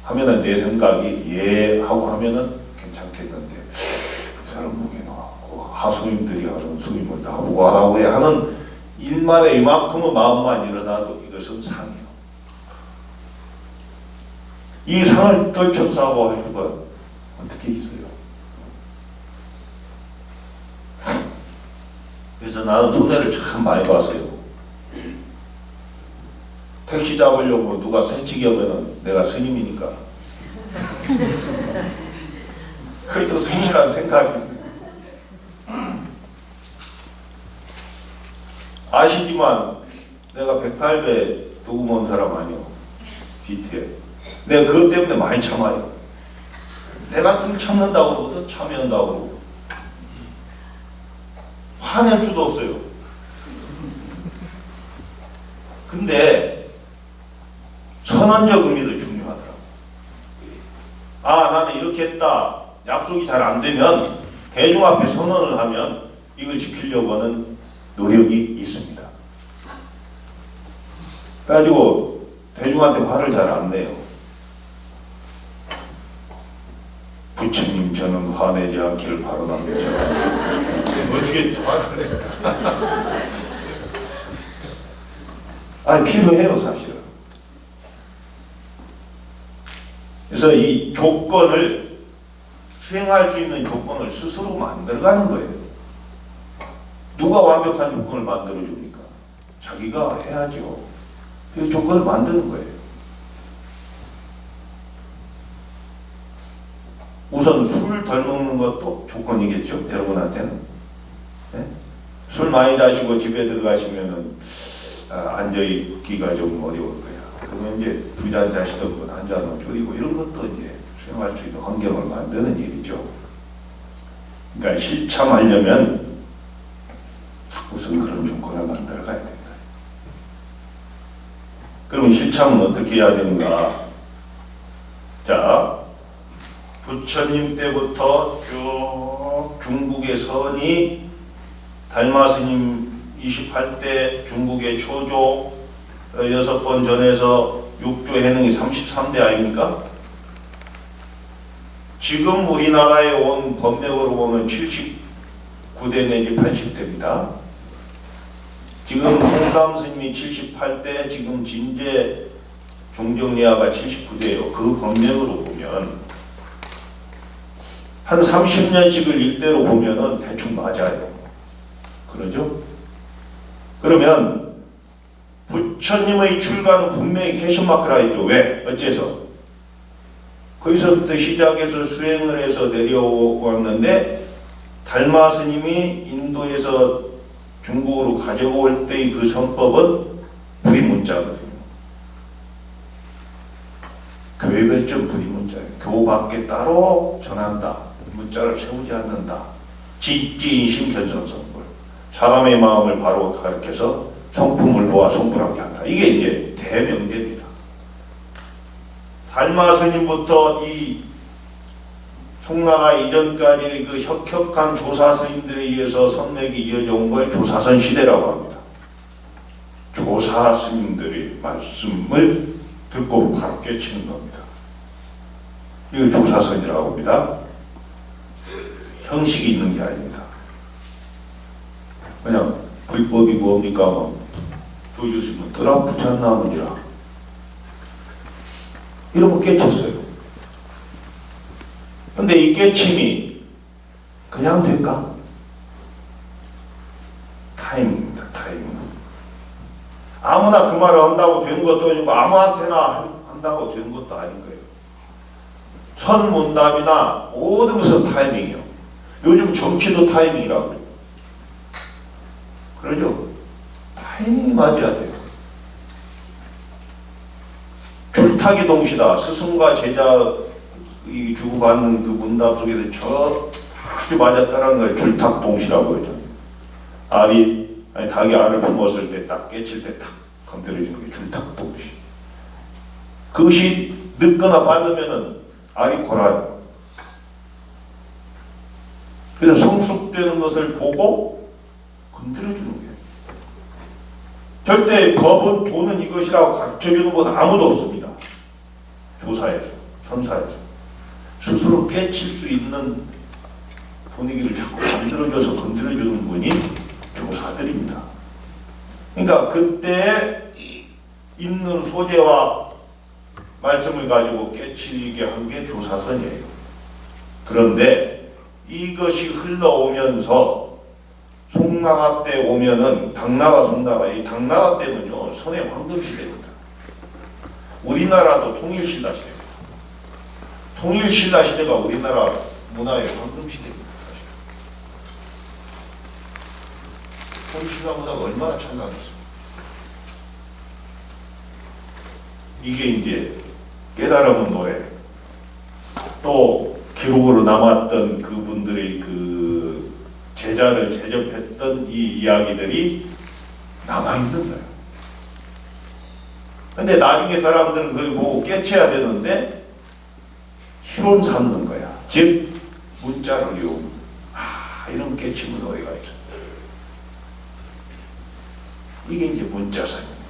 하면은 내 생각이 예 하고 하면은 괜찮겠는데 그 사람 목에 나왔고 하수님들이 하는 수임을 나보고 하라고 해 하는 일만에 이만큼은 마음만 일어나도 이것은 상이에요. 이 상을 떨쳐싸고 할 수가 어떻게 있어요? 그래서 나는 손해를 참 많이 봤어요. 택시 잡으려고 누가 새치기 하면은 내가 스님이니까. 그래도 스님이라는 생각이. 아시지만 내가 108배 도움 온 사람 아니요. 비트에. 내가 그것 때문에 많이 참아요. 내가 등 참는다고 그러고 참여한다고 그러고. 화낼 수도 없어요. 근데 선언적 의미도 중요하더라고. 아, 나는 이렇게 했다. 약속이 잘 안 되면 대중 앞에 선언을 하면 이걸 지키려고 하는 노력이 있습니다. 그래가지고 대중한테 화를 잘 안 내요. 부처님, 저는 화내지 않기를 바라랍니다. 어떻게 화를 내? 아니, 필요해요, 사실은. 그래서 이 조건을, 수행할 수 있는 조건을 스스로 만들어가는 거예요. 누가 완벽한 조건을 만들어줍니까? 자기가 해야죠. 그 조건을 만드는 거예요. 우선 술 덜 먹는 것도 조건이겠죠, 여러분한테는. 네? 술 많이 마시고 집에 들어가시면은 앉아있기가 좀 어려울 거야. 그러면 이제 두 잔 자시던 분 한 잔을 줄이고 이런 것도 이제 수행할 수 있는 환경을 만드는 일이죠. 그러니까 실참하려면 우선 그런 조건을 만들어 가야 된다. 그러면 실참은 어떻게 해야 되는가? 자, 부처님 때부터 쭉 중국의 선이 달마 스님 28대 중국의 초조 6번 전에서 6조 해능이 33대 아닙니까? 지금 우리나라에 온 법력으로 보면 79대 내지 80대입니다. 지금 송담 스님이 78대, 지금 진제 종정예하가 79대예요. 그 법력으로 보면 한 30년씩을 일대로 보면은 대충 맞아요. 그러죠? 그러면 부처님의 출가는 분명히 퀘션마크라 했죠. 왜? 어째서? 거기서부터 시작해서 수행을 해서 내려왔는데 달마 스님이 인도에서 중국으로 가져올 때의 그 선법은 불이문자거든요. 교회별점 불이문자예요. 교밖에 따로 전한다. 문자를 세우지 않는다. 직지인심 견성성불. 사람의 마음을 바로 가르쳐서 성품을 모아 성불하게 한다. 이게 이제 대명제입니다. 달마 스님부터 이 송나가 이전까지의 그 혁혁한 조사 스님들에 의해서 선맥이 이어져 온 걸 조사선 시대라고 합니다. 조사 스님들의 말씀을 듣고 바로 깨치는 겁니다. 이걸 조사선이라고 합니다. 형식이 있는 게 아닙니다. 그냥 불법이 뭡니까? 조주스님은 떠라 부처나무니라 이러면 깨쳤어요. 근데 이 깨침이 그냥 될까? 타이밍입니다. 타이밍. 아무나 그 말을 한다고 되는 것도 아니고 아무한테나 한다고 되는 것도 아닌 거예요. 선문답이나 모든 것은 타이밍이요. 요즘 정치도 타이밍이라고 그래요. 그러죠? 타이밍이 맞아야 돼요. 줄타기 동시다. 스승과 제자 주고받는 그 문답 속에서 아주 맞았다는 걸 줄탁 동시라고 하죠. 닭이 알을 품었을 때 딱 깨칠 때 딱 건드려주는 게 줄탁 동시. 그것이 늦거나 빠르면은 알이 골아요. 그래서 성숙되는 것을 보고 건드려주는 거예요. 절대 법은 도는 이것이라고 가르쳐주는 건 아무도 없습니다. 조사에서, 선사에서. 스스로 깨칠 수 있는 분위기를 자꾸 만들어줘서 건드려주는 분이 조사들입니다. 그러니까 그때 있는 소재와 말씀을 가지고 깨치게 한 게 조사선이에요. 그런데 이것이 흘러오면서 송나라 때 오면은 당나라, 송나라, 이 당나라 때는요 손에 황금 시대입니다. 우리나라도 통일신라 시대입니다. 통일신라 시대가 우리나라 문화의 황금 시대입니다. 통일신라 문화가 얼마나 찬란했습니까? 이게 이제 깨달음은 노래, 또 기록으로 남았던 그분들의 그 제자를 제접했던 이 이야기들이 남아있는 거예요. 근데 나중에 사람들은 그걸 보고 깨쳐야 되는데 희론 삼는 거야. 즉 문자를 이용. 이런 깨치는 어디가 있어. 이게 이제 문자선입니다.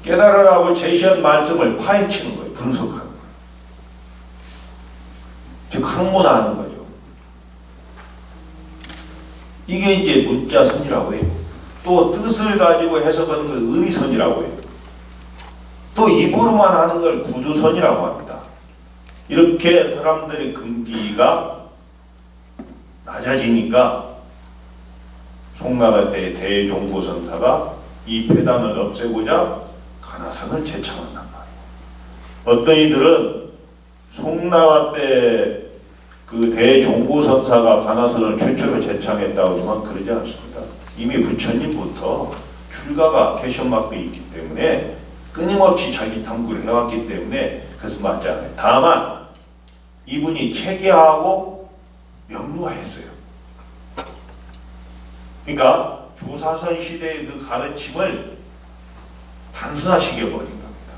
깨달으라고 제시한 말씀을 파헤치는 거예요. 분석하는 거예요. 즉 학문화하는 거죠. 이게 이제 문자선이라고 해요. 또 뜻을 가지고 해석하는 걸 의선이라고 해요. 또 입으로만 하는 걸 구두선이라고 합니다. 이렇게 사람들의 근기가 낮아지니까 송나라 때 대종고선사가 이 폐단을 없애고자 가나선을 제창한단 말이에요. 어떤 이들은 송나라 때 그 대종고선사가 가나선을 최초로 제창했다고 하지만 그러지 않습니다. 이미 부처님부터 출가가 캐션마크에 있기 때문에 끊임없이 자기 탐구를 해왔기 때문에 그래서 맞지 않아요. 다만 이분이 체계하고 명료화했어요. 그러니까 조사선 시대의 그 가르침을 단순화시켜버린 겁니다.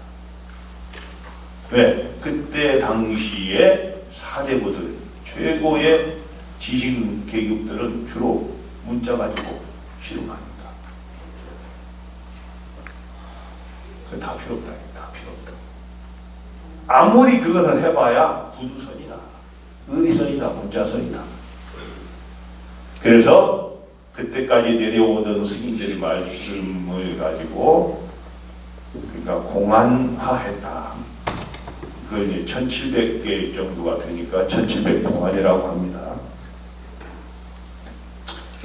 왜? 그때 당시에 사대부들, 최고의 지식 계급들은 주로 문자 가지고 씨름합니다. 그거 다 필요 없다. 다 필요 없다. 아무리 그거는 해봐야 구두선이다. 의리선이다. 문자선이다. 그래서 그때까지 내려오던 스님들의 말씀을 가지고 그러니까 공안화했다. 그걸 이제 1700개 정도가 되니까 1700공안이라고 합니다.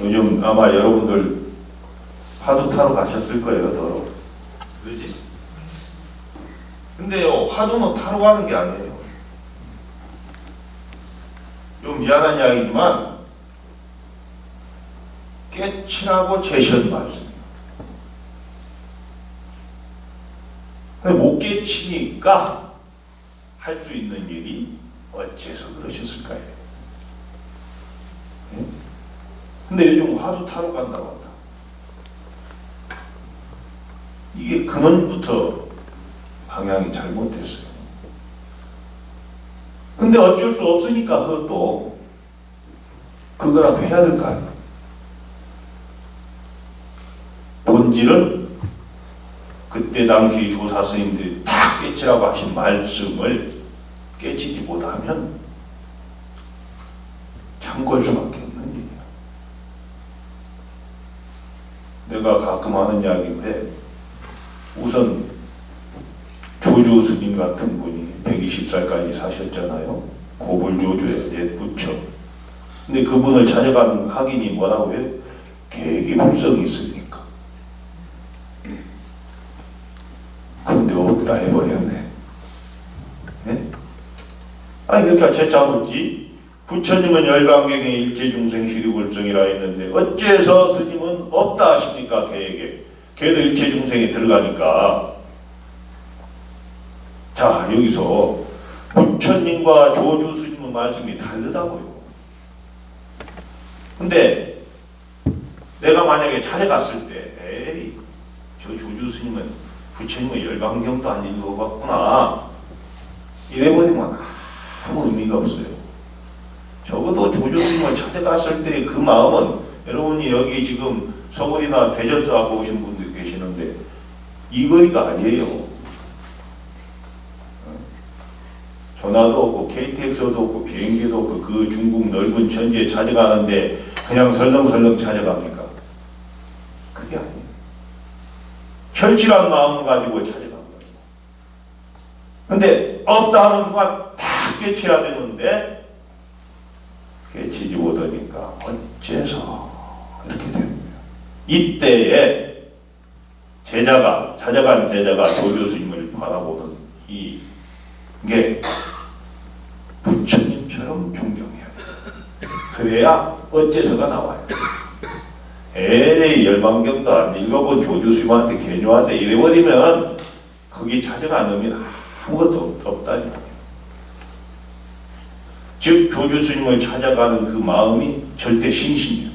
요즘 아마 여러분들 화두 타러 가셨을 거예요, 더러. 그지? 근데요, 화두는 타러 가는 게 아니에요. 좀 미안한 이야기지만 깨치라고 제시한 말씀이에요. 근데 못 깨치니까 할 수 있는 일이 어째서 그러셨을까요? 네? 근데 요즘 화두 타러 간다고 한다. 이게 근원부터 방향이 잘못됐어요. 근데 어쩔 수 없으니까 그것도 그거라도 해야 될 거 아니에요. 본질은 그때 당시 조사 스님들이 다 깨치라고 하신 말씀을 깨치지 못하면 참걸 수밖에 없는 일이에요. 내가 가끔 하는 이야기인데 우선 조주 스님 같은 분이 120살까지 사셨잖아요. 고불조주의 옛 부처. 근데 그분을 찾아간 학인이 뭐라고 해요? 계기불성이 있으니까. 근데 없다 해버렸네. 네? 아니 그러니까 제차묻지 부처님은 열반경에 일체중생 시류불성이라 했는데 어째서 스님은 없다 하십니까? 계획에. 걔도 일체중생에 들어가니까. 자 여기서 부처님과 조주 스님의 말씀이 다르다고요. 근데 내가 만약에 찾아갔을 때 에이 저 조주 스님은 부처님의 열반경도 안 읽어봤구나 이래버리면 아무 의미가 없어요. 적어도 조주 스님을 찾아갔을 때 그 마음은 여러분이 여기 지금 서울이나 대전서 갖고 오신 분들 계시는데 이 거리가 아니에요. 전화도 없고 KTX도 없고 비행기도 없고 그 중국 넓은 천지에 찾아가는데 그냥 설렁설렁 찾아갑니까? 그게 아니에요. 철실한 마음을 가지고 찾아간 거예요. 근데 없다 하는 순간 다 깨쳐야 되는데 깨치지 못하니까 어째서 이렇게 된 거예요. 이때에 찾아간 제자가 조교스님을 바라보는 이게 부처님처럼 존경해야 돼요. 그래야 어째서가 나와요. 에이, 열반경도 안 읽어본 조교스님한테 개뇨한테 이래버리면 거기 찾아간 의미는 아무것도 없다니까요. 즉 조교스님을 찾아가는 그 마음이 절대 신심이에요.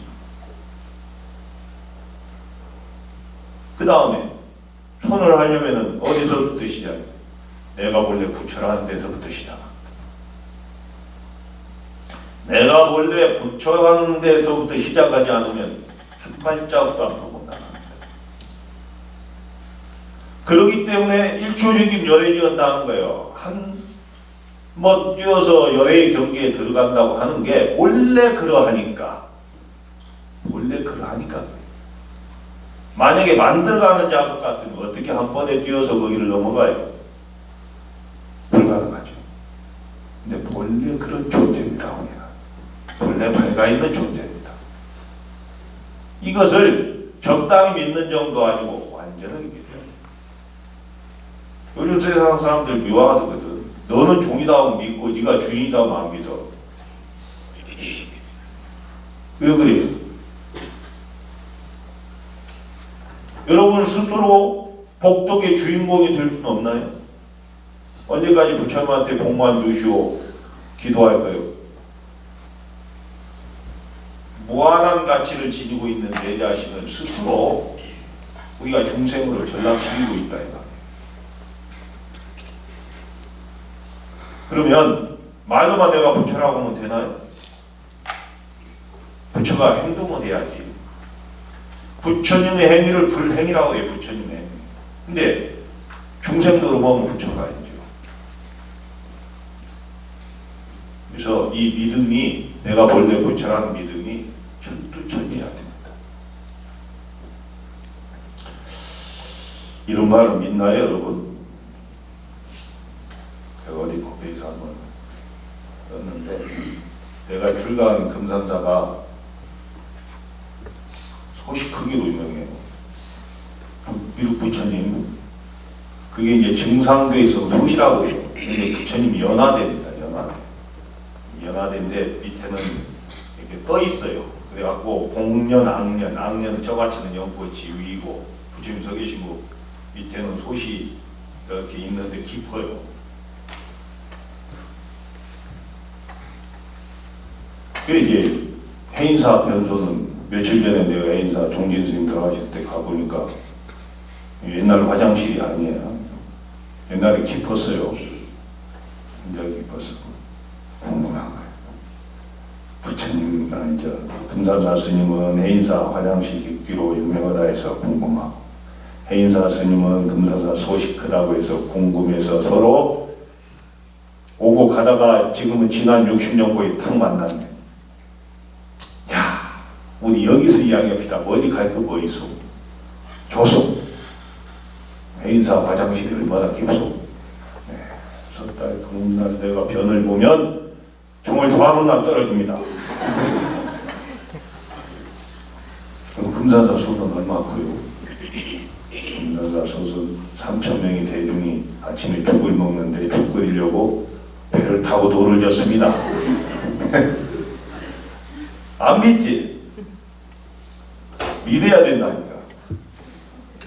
그 다음에 손을 하려면 어디서부터 시작해요? 내가 본래 부처라는 데서부터 시작합니다. 내가 본래 부처라는 데서부터 시작하지 않으면 한 발자국도 앞으로 못 나갑니다. 그렇기 때문에 일초적인 여행이 한다는 거예요. 뭐 뛰어서 여행 경기에 들어간다고 하는 게 본래 그러하니까. 만약에 만들어가는 작업 같으면 어떻게 한 번에 뛰어서 거기를 넘어가요? 불가능하죠. 근데 본래 그런 존재입니다. 우리는. 본래 밝아 있는 존재입니다. 이것을 적당히 믿는 정도 아니고 완전하게 믿어야 돼요. 요즘 세상 사람들 묘하거든. 너는 종이다 하면 믿고 네가 주인이다 하면 안 믿어. 왜 그래요? 여러분 스스로 복덕의 주인공이 될 수는 없나요? 언제까지 부처님한테 복만 주시오 기도할까요? 무한한 가치를 지니고 있는 내 자신을 스스로 우리가 중생으로 전락시키고 있다 이거. 그러면 말로만 내가 부처라고 하면 되나요? 부처가 행동을 해야지. 부처님의 행위를 불행이라고 해요. 부처님의 행위. 근데 중생도로 보면 부처가 아니죠. 그래서 이 믿음이 내가 본래 부처라는 믿음이 철두철미해야 됩니다. 이런 말을 믿나요 여러분? 제가 어디 법에서 한번 썼는데 내가 출가한 금산사가 소시 크기로 유명해요. 미륵 부처님 그게 이제 증상교에서 소시라고 해요. 근데 부처님 연화대입니다. 연화대인데 밑에는 이렇게 떠 있어요. 그래갖고 복년, 악년 저같이는 연꽃이 위고 부처님 서 계시고 밑에는 소시 이렇게 있는데 깊어요. 그 이제 해인사 변소는 며칠 전에 내가 해인사 종진 스님 들어가실 때 가보니까 옛날 화장실이 아니에요. 옛날에 깊었어요. 굉장히 깊었어. 궁금한 거예요. 부처님, 금산사 스님은 해인사 화장실 깊기로 유명하다 해서 궁금하고 해인사 스님은 금산사 소식 크다고 해서 궁금해서 서로 오고 가다가 지금은 지난 60년 거에 탁 만났네. 야, 우리 여기서 이야기합시다. 어디 갈 거 뭐 있어? 조소. 해인사 화장실이 얼마나 깊소? 네, 섣달 금날 내가 변을 보면 정말 좋아하는 날 떨어집니다. 금산사 소선 얼마 커요? 금산사 소선 3,000명의 대중이 아침에 죽을 먹는데 죽 끓이려고 배를 타고 도를 졌습니다. 안 믿지? 믿어야 된다니까.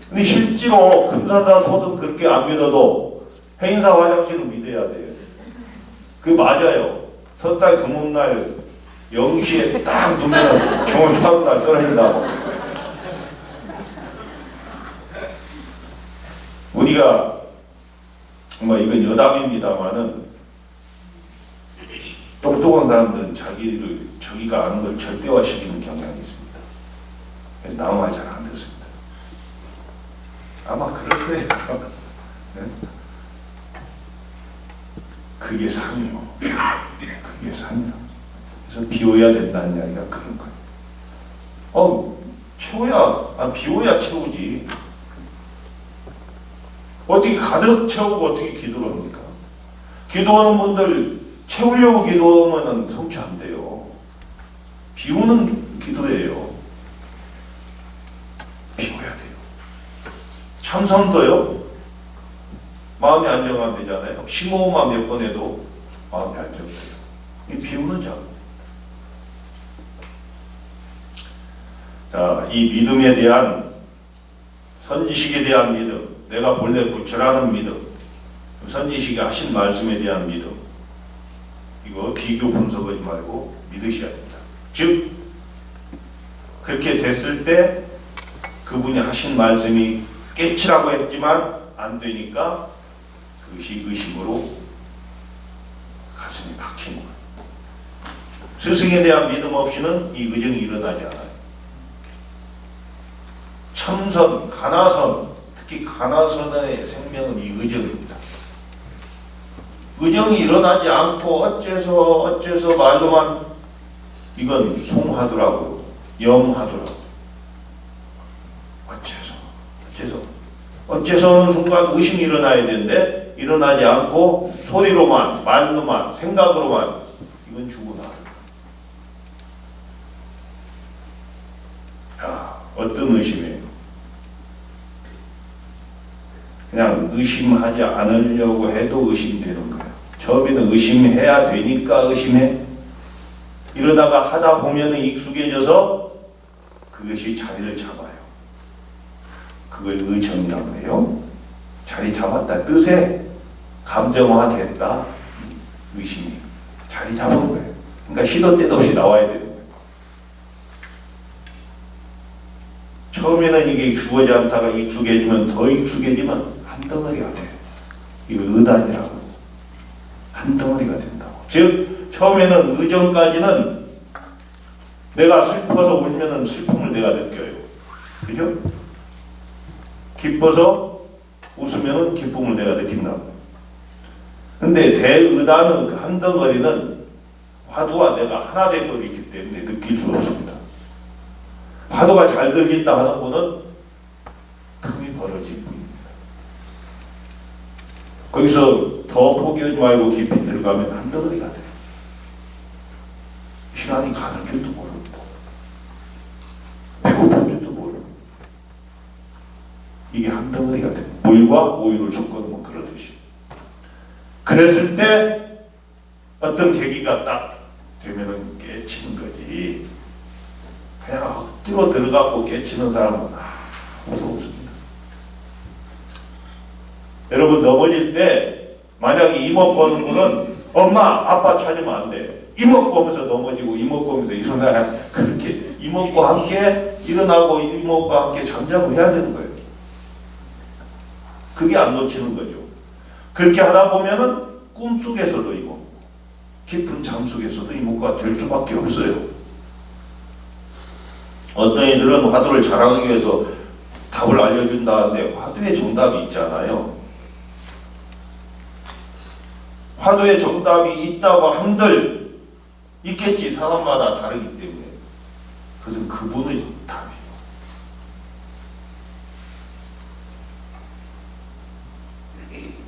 근데 실제로 금산사 소선 그렇게 안 믿어도 해인사 화장실은 믿어야 돼요. 그게 맞아요. 섣달 금음날 0시에 딱 두면 정월 초하루날 떨어진다고. 우리가 정말 이건 여담입니다만은 똑똑한 사람들은 자기가 아는 걸 절대화시키는 경향이 있습니다. 그래서 남의 말 잘 안 듣습니다. 아마 그럴 거예요. 네? 그게 상이요. 그게 상이야. 그래서 비워야 된다는 이야기가 그런 거예요. 채워야, 비워야 채우지. 어떻게 가득 채우고 어떻게 기도를 합니까? 기도하는 분들 채우려고 기도하면 성취 안 돼요. 비우는 기도예요. 비워야 돼요. 참선도요. 마음이 안정하면 되잖아요. 심호흡만 몇 번 해도 마음이 안정돼요. 이 비우는 작업. 자, 이 믿음에 대한 선지식에 대한 믿음, 내가 본래 부처라는 믿음, 선지식이 하신 말씀에 대한 믿음, 이거 비교 분석하지 말고 믿으셔야 됩니다. 즉 그렇게 됐을 때 그분이 하신 말씀이 깨치라고 했지만 안 되니까 그것이 의심으로 가슴이 박힌 거예요. 스승에 대한 믿음 없이는 이 의정이 일어나지 않아요. 참선, 가나선, 특히 가나선의 생명은 이 의정입니다. 의정이 일어나지 않고 어째서 말로만 이건 송하더라고요. 염하더라고요. 어째서 어느 순간 의심이 일어나야 되는데 일어나지 않고 소리로만, 말로만, 생각으로만 이건 죽으나. 야, 어떤 의심이에요? 그냥 의심하지 않으려고 해도 의심되는 거예요. 처음에는 의심해야 되니까 의심해. 이러다가 하다 보면 익숙해져서 그것이 자리를 잡아요. 그걸 의정이라고 해요. 자리 잡았다. 뜻에 감정화됐다. 의심이 자리 잡은 거예요. 그러니까 시도 때도 없이 나와야 되는 거예요. 처음에는 이게 익숙하지 않다가 익숙해지면 더 익숙해지면 한 덩어리가 돼요. 이걸 의단이라고. 한 덩어리가 된다고. 즉 처음에는 의정까지는 내가 슬퍼서 울면은 슬픔을 내가 느껴요. 그죠? 기뻐서 웃으면은 기쁨을 내가 느낀다고. 근데 대의단은 그 한 덩어리는 화두와 내가 하나 된 거기 때문에 느낄 수 없습니다. 화두가 잘 들린다 하는 분은 틈이 벌어진 분입니다. 거기서 더 포기하지 말고 깊이 들어가면 한 덩어리가 돼요. 시간이 가는 줄도 모릅니다. 배고픈 줄도 모릅니다. 이게 한 덩어리가 돼요. 물과 우유를 섞어놓으면 그러듯이. 그랬을 때 어떤 계기가 딱 되면은 깨치는 거지. 그냥 억지로 들어가고 깨치는 사람은 아무도 없습니다. 여러분 넘어질 때 만약에 이목 보는 분은 엄마 아빠 찾으면 안 돼. 이목 보면서 넘어지고 이목 보면서 일어나야 그렇게 이목과 함께 일어나고 이목과 함께 잠자고 해야 되는 거예요. 그게 안 놓치는 거죠. 그렇게 하다 보면은 꿈속에서도 이목, 깊은 잠속에서도 이목가 될 수밖에 없어요. 어떤 이들은 화두를 잘하기 위해서 답을 알려준다는데 화두의 정답이 있잖아요. 화두의 정답이 있다고 한들 있겠지. 사람마다 다르기 때문에. 그것은 그분의 답이에요.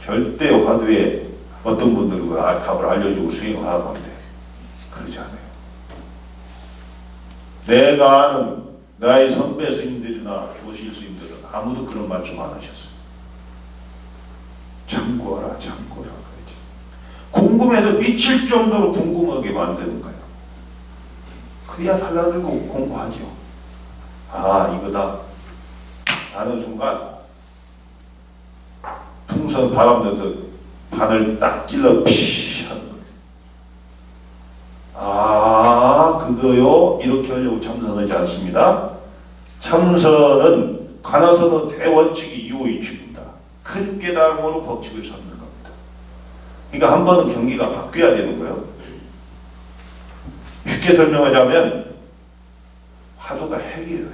절대 화두에 어떤 분들은 답을 알려주고 수행하라고 하는데 그러지 않아요. 내가 아는 나의 선배 스님들이나 조실 스님들은 아무도 그런 말씀 안 하셨어요. 참고하라, 참고하라 그러지. 궁금해서 미칠 정도로 궁금하게 만드는 거예요. 그래야 달라들고 공부하죠. 아, 이거다. 하는 순간 풍선 바람 넣어서 바늘 딱 찔러 피 하는 거예요. 아, 그거요? 이렇게 하려고 참선하지 않습니다. 참선은 가나선의 대원칙이 유의칙입니다. 큰 깨달음으로 법칙을 잡는 겁니다. 그러니까 한 번은 경기가 바뀌어야 되는 거예요. 쉽게 설명하자면 화두가 핵이에요.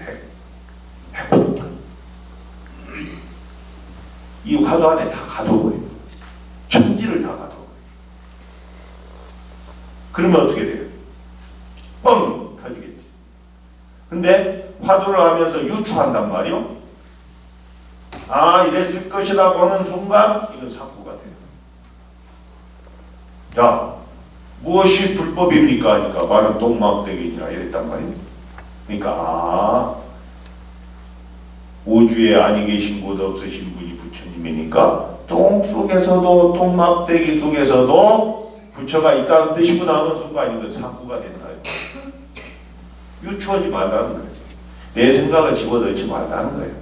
핵폭탄. 이 화두 안에 다 가둬버려요. 천지를 다 가둬버려요. 그러면 어떻게 돼요? 뻥 터지겠지. 근데 화두를 하면서 유추한단 말이요. 아, 이랬을 것이라고 하는 순간 이건 사고가 돼요. 야, 무엇이 불법입니까? 하니까 말은 똥막대기니라 이랬단 말이에요. 그러니까 우주에 아니 계신 곳 없으신 분이 부처님이니까 똥 속에서도 똥막대기 속에서도 부처가 있다는 뜻이고 나오는 순간 이건 사구가 된다. 유추하지 말라는 거예요. 내 생각을 집어넣지 말라는 거예요.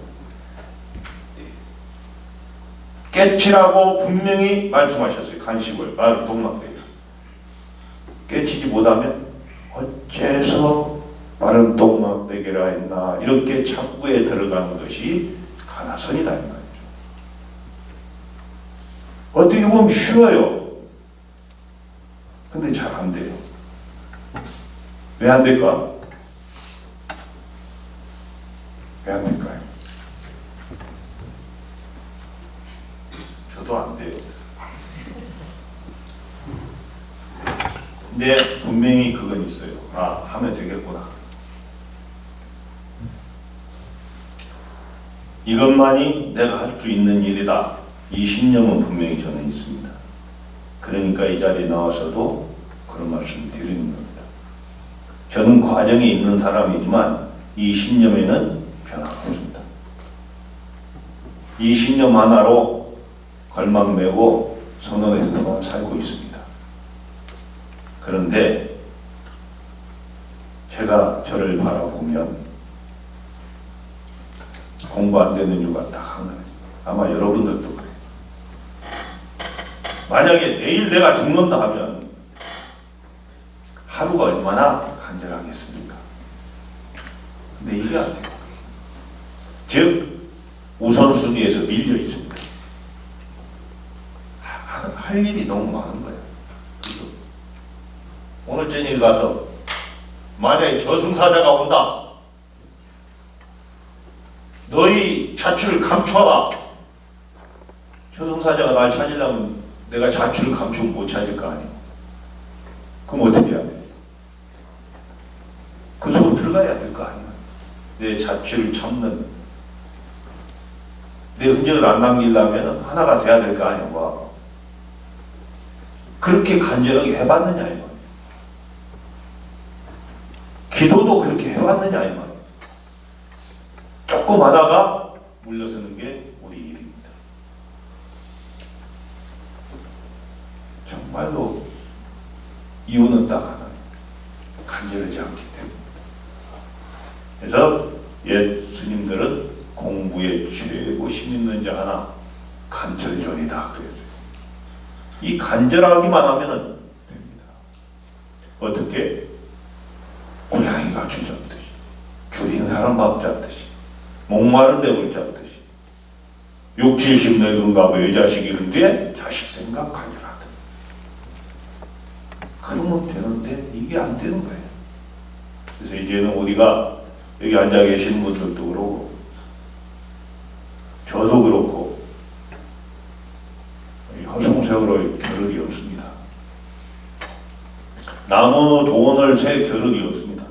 깨치라고 분명히 말씀하셨어요. 간식을 말은 똥막대기. 깨치지 못하면 어째서 말은 똥막대기라 했나 이렇게 착구에 들어가는 것이 가나선이다 이 말이죠. 어떻게 보면 쉬워요. 근데 잘 안 돼요. 왜 안 될까? 왜 안 될까요? 저도 안 돼요. 근데 분명히 그건 있어요. 하면 되겠구나. 이것만이 내가 할 수 있는 일이다. 이 신념은 분명히 저는 있습니다. 그러니까 이 자리에 나와서도 그런 말씀을 드리는 겁니다. 저는 과정에 있는 사람이지만 이 신념에는 변화가 없습니다. 이 신념 하나로 걸망매고 선언에서만 살고 있습니다. 그런데 제가 저를 바라보면 공부 안 되는 이유가 딱 하나예요. 아마 여러분들도 그래요. 만약에 내일 내가 죽는다 하면 하루가 얼마나 간절하겠습니까? 근데 이게 안 돼요. 즉 우선순위에서 밀려 있습니다. 할 일이 너무 많은 거예요. 그래서 오늘 저녁에 가서 만약에 저승사자가 온다. 너희 자취를 감춰라. 저승사자가 날 찾으려면 내가 자취를 감추면 못 찾을 거 아니에요. 그럼 어떻게 해야 돼? 그 속으로 들어가야 될 거 아니에요. 내 자취를 참는 내 흔적을 안 남기려면 하나가 돼야 될 거 아니에요. 뭐. 그렇게 간절하게 해봤느냐 이 말이에요. 기도도 그렇게 해봤느냐 이 말이에요. 조금 하다가 물러서는 게 우리 일입니다. 정말로 이유는 딱 하나, 간절하지 않기 때문입니다. 그래서 옛 스님들은 공부에 최고 힘 있는 자 하나 간절련이다 그랬어요. 이 간절하기만 하면은 됩니다. 어떻게? 고양이가 줄 잡듯이, 줄인 사람 밥 잡듯이, 목마른 데물 잡듯이, 60, 70 늙은가 뭐 여자식 이런데 자식 생각 간절하다. 그러면 되는데 이게 안 되는 거예요. 그래서 이제는 우리가 여기 앉아 계신 분들도 그러고 저도 그렇고 허송세월의 겨를이 없습니다. 나무 돈을 셀 겨를이 없습니다.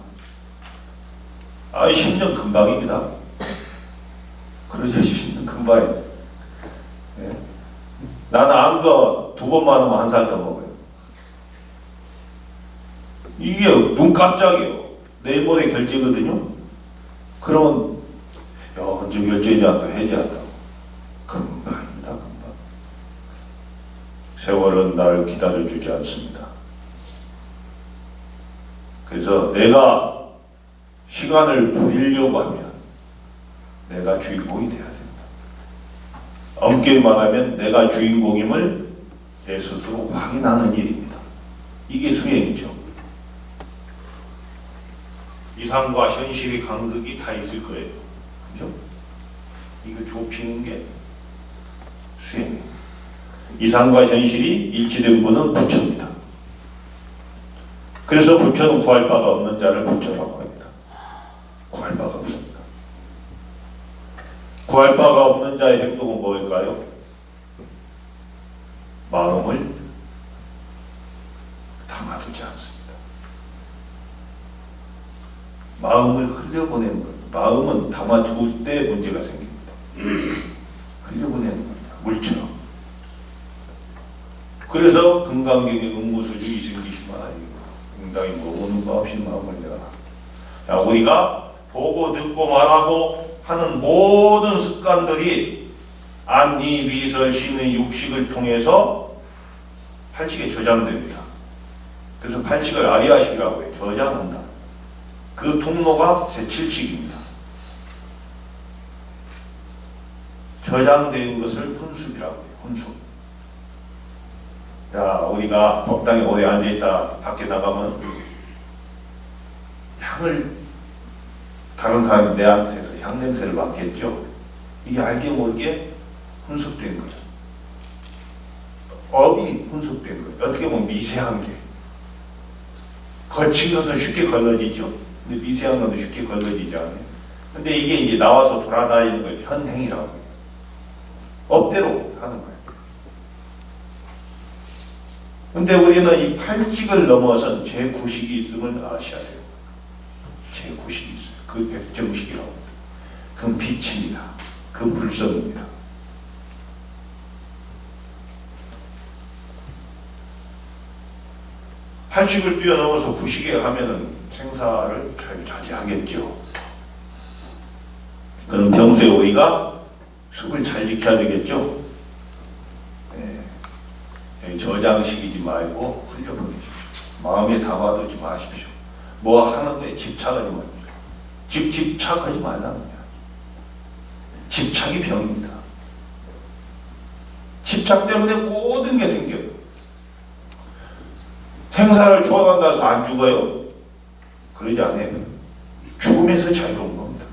10년 금방입니다. 그러죠. 10년 금방이죠. 네. 나는 안 거 2번만 하면 1살 더 먹어요. 이게 눈 깜짝이에요. 내일 모레 결제거든요. 그러면 언제 결제냐 또 해지한다고. 금방입니다. 금방. 세월은 나를 기다려주지 않습니다. 그래서 내가 시간을 부리려고 하면 내가 주인공이 돼야 된다. 엄격히 말하면 내가 주인공임을 내 스스로 확인하는 일입니다. 이게 수행이죠. 이상과 현실의 간극이 다 있을 거예요. 그죠? 이거 좁히는 게 수행이에요. 이상과 현실이 일치된 분은 부처입니다. 그래서 부처는 구할 바가 없는 자를 부처라고 합니다. 구할 바가 없습니다. 구할 바가 없는 자의 행동은 뭘까요? 마음을 담아두지 않습니다. 마음을 흘려보내는 겁니다. 마음은 담아둘 때 문제가 생깁니다. 흘려보내는 겁니다. 물처럼. 그래서 금강경에 응무술이 생기시면 상당히 모르는 바 없이 마음을 내라. 자, 우리가 보고 듣고 말하고 하는 모든 습관들이 안리, 비설, 신의 육식을 통해서 팔직에 저장됩니다. 그래서 팔직을 아리아식이라고 해요. 저장한다. 그 통로가 제7식입니다. 저장된 것을 훈습이라고 해요. 훈습. 자, 우리가 법당에 오래 앉아있다 밖에 나가면 향을 다른 사람이 내한테서 향냄새를 맡겠죠. 이게 알게 모르게 훈습된 거예요. 업이 훈습된 거예요. 어떻게 보면 미세한 게. 거친 것은 쉽게 걸러지죠. 근데 미세한 것은 쉽게 걸러지지 않아요. 근데 이게 이제 나와서 돌아다니는 걸 현행이라고 해요. 업대로 하는 거예요. 근데 우리는 이 팔직을 넘어선 제9식이 있음을 아셔야 돼요. 제9식이 있어요. 그 백정식이라고 합니다. 그건 빛입니다. 그 불성입니다. 팔직을 뛰어넘어서 9식에 하면은 생사를 자유자재하겠죠. 그럼 평소에 우리가 습을 잘 지켜야 되겠죠. 저장시키지 말고 흘려보내십시오. 마음에 담아두지 마십시오. 뭐 하는 거에 집착하지 마십시오. 집착하지 말라는 거야. 집착이 병입니다. 집착 때문에 모든 게 생겨요. 생사를 주어간다 해서 안 죽어요. 그러지 않아요. 죽음에서 자유로운 겁니다.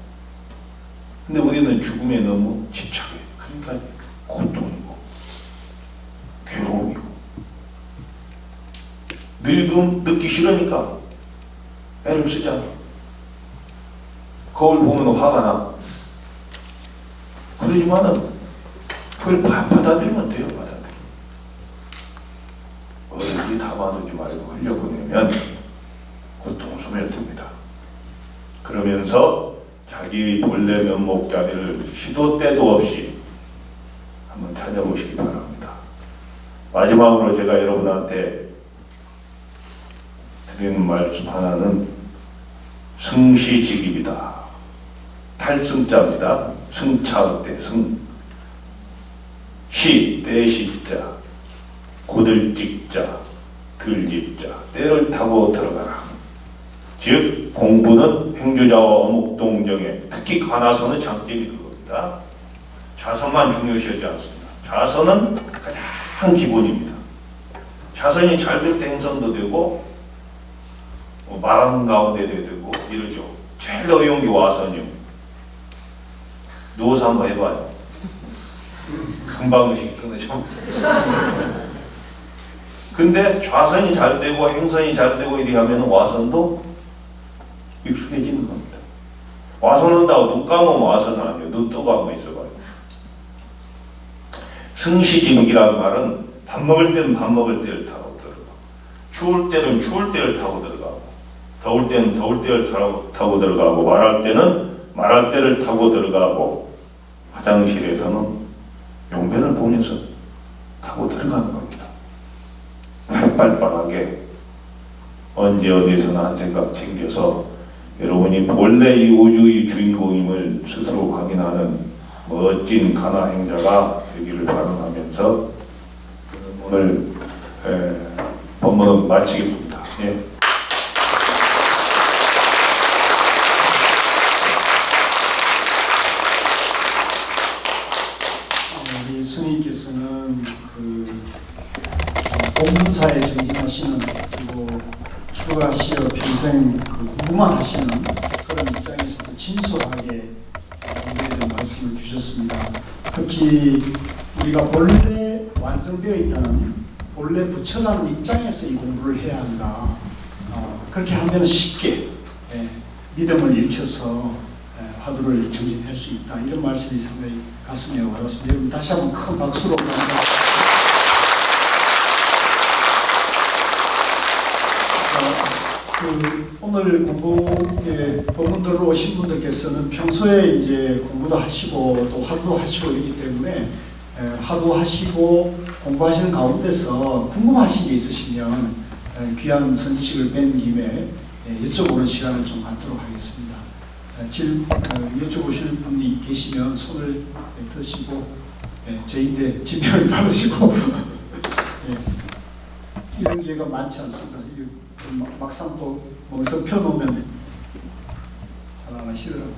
근데 우리는 죽음에 너무 집착해요. 그러니까 고통이고 괴로움이고 늙음 늦기 싫으니까 애를 쓰잖아. 거울 보면 화가 나. 그러지만은 그걸 받아들이면 돼요. 어디 담아두지 말고 흘려보내면 고통 소멸됩니다. 그러면서 자기 본래 면목 자리를 시도 때도 없이 한번 찾아보시기 바랍니다. 마지막으로 제가 여러분한테 드리는 말씀 하나는 승시직입니다. 탈승자입니다. 승차의 때 승. 시, 때시자, 고들직자, 들집자, 때를 타고 들어가라. 즉 공부는 행주자와 어묵동정에 특히 관아서는 장점이 그겁니다. 자선만 중요시하지 않습니다. 자선은 가장 기본입니다. 자선이 잘 될 때 행선도 되고 말하는 가운데도 되고 이러죠. 제일 어려운 게 와선이요. 누워서 한번 해봐요. 금방 의식 끊으죠. 근데 좌선이 잘 되고 행선이 잘 되고 이리 하면 와선도 익숙해지는 겁니다. 와선 한다고 눈 감으면 와선은 아니에요. 눈 뜨고 한번 있어봐요. 승시지묵이라는 말은 밥 먹을 때는 밥 먹을 때를 타고 들어가고, 추울 때는 추울 때를 타고 들어가고, 더울 때는 더울 때를 타고 들어가고, 말할 때는 말할 때를 타고 들어가고, 화장실에서는 용변을 보면서 타고 들어가는 겁니다. 활발하게 언제 어디에서나 한 생각 챙겨서 여러분이 본래 이 우주의 주인공임을 스스로 확인하는 멋진 가나 행자가 되기를 바라면서 오늘 본문은 마치겠습니다. 예. 우리 스님께서는 공문사에 전진하시는 그리고 추가하시어 평생 공부만 하시는 그런 입장에서도 진솔하게 공부에 말씀을 주셨습니다. 특히 우리가 본래 완성되어 있다는 본래 부처라는 입장에서 이 공부를 해야 한다. 그렇게 하면 쉽게 믿음을 일으켜서 화두를 정진할 수 있다. 이런 말씀이 상당히 가슴에 와닿습니다. 여러분 다시 한번 큰 박수로 감사합니다. 오늘 공부에 법문들로 오신 분들께서는 평소에 이제 공부도 하시고 또 화두도 하시고 이기 때문에 화두하시고 공부하시는 가운데서 궁금하신 게 있으시면 귀한 선지식을 뵌 김에 여쭤보는 시간을 좀 갖도록 하겠습니다. 여쭤보실 분이 계시면 손을 드시고 저희인데 지명을 받으시고 이런 기회가 많지 않습니다. 막상 또 멍석 펴놓으면 잘 안 하시더라고요.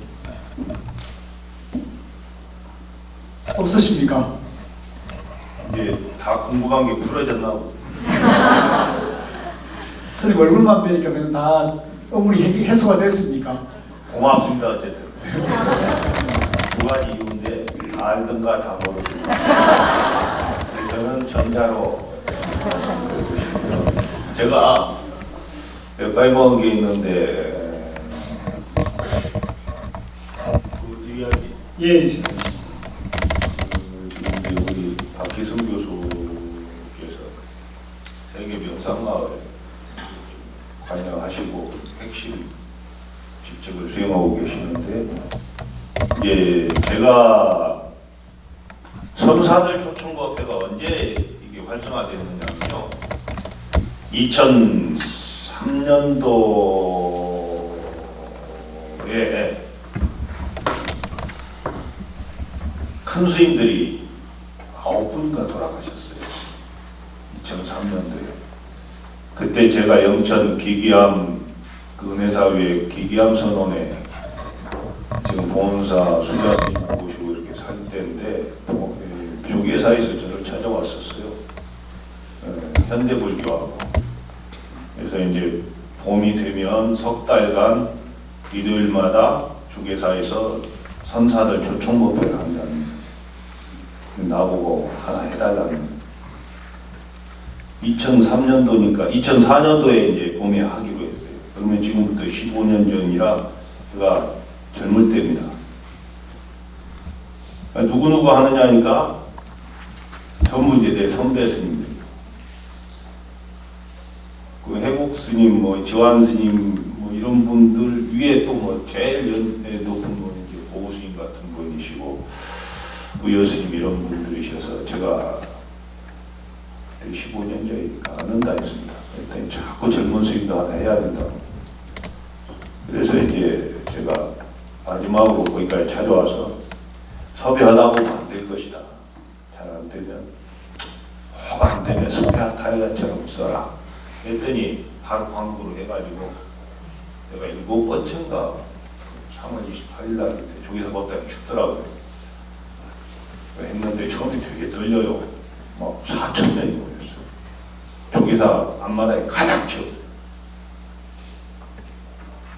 없으십니까? 이제 다 궁금한 게 풀어졌나 보다. 선생님 얼굴만 뵈니까 그냥 다 의문이 해소가 됐습니까? 고맙습니다. 어쨌든 두 가지 이유인데 다 알든가 다 모르든가. 저는 전자로 제가 몇 가지 먹은 게 있는데 그 이야기 예. 지금 이제 우리 박희승 교수께서 세계 명상마을 관여하시고 핵심 직책을 수행하고 계시는데, 예, 제가 선사들 초청법회가 언제 이게 활성화됐느냐면요, 2003년도에 큰 스님들이 9분인가 돌아가셨어요. 2003년도에. 그때 제가 영천 기기암 그 은혜사회 기기암 선원에 지금 보험사 수자 스님 모시고 이렇게 살 때인데 조계사에서 저를 찾아왔었어요. 현대불교하고. 그래서 이제 봄이 되면 석 달간 일요일마다 조계사에서 선사들 초청법회를 한다는, 나보고 하나 해달라는. 2003년도니까 2004년도에 이제 봄에 하기로 했어요. 그러면 지금부터 15년 전이라 제가 젊을 때입니다. 누구누구 하느냐니까 전부 이제 내 선배 스님들. 그 해국 스님, 뭐 지환 스님, 뭐 이런 분들 위에 또 뭐 제일 높은 분이 이제 보호 스님 같은 분이시고 의여 스님 이런 분들이셔서 제가 15년 전이니까 안 한다 했습니다. 그랬더니 자꾸 젊은 스님도 하나 해야 된다고. 그래서 이제 제가 마지막으로 거기까지 찾아와서 섭외하다 보면 안 될 것이다. 잘 안 되면 혹 안 되면 섭외한 타이어처럼 써라. 그랬더니 바로 광고를 해가지고 내가 7번째인가 3월 28일 날 저기서 먹다가 죽더라고요. 했는데 처음에 되게 떨려요. 막 4,000명이 모였어요. 조계사 앞마당에 가득 채웠어요.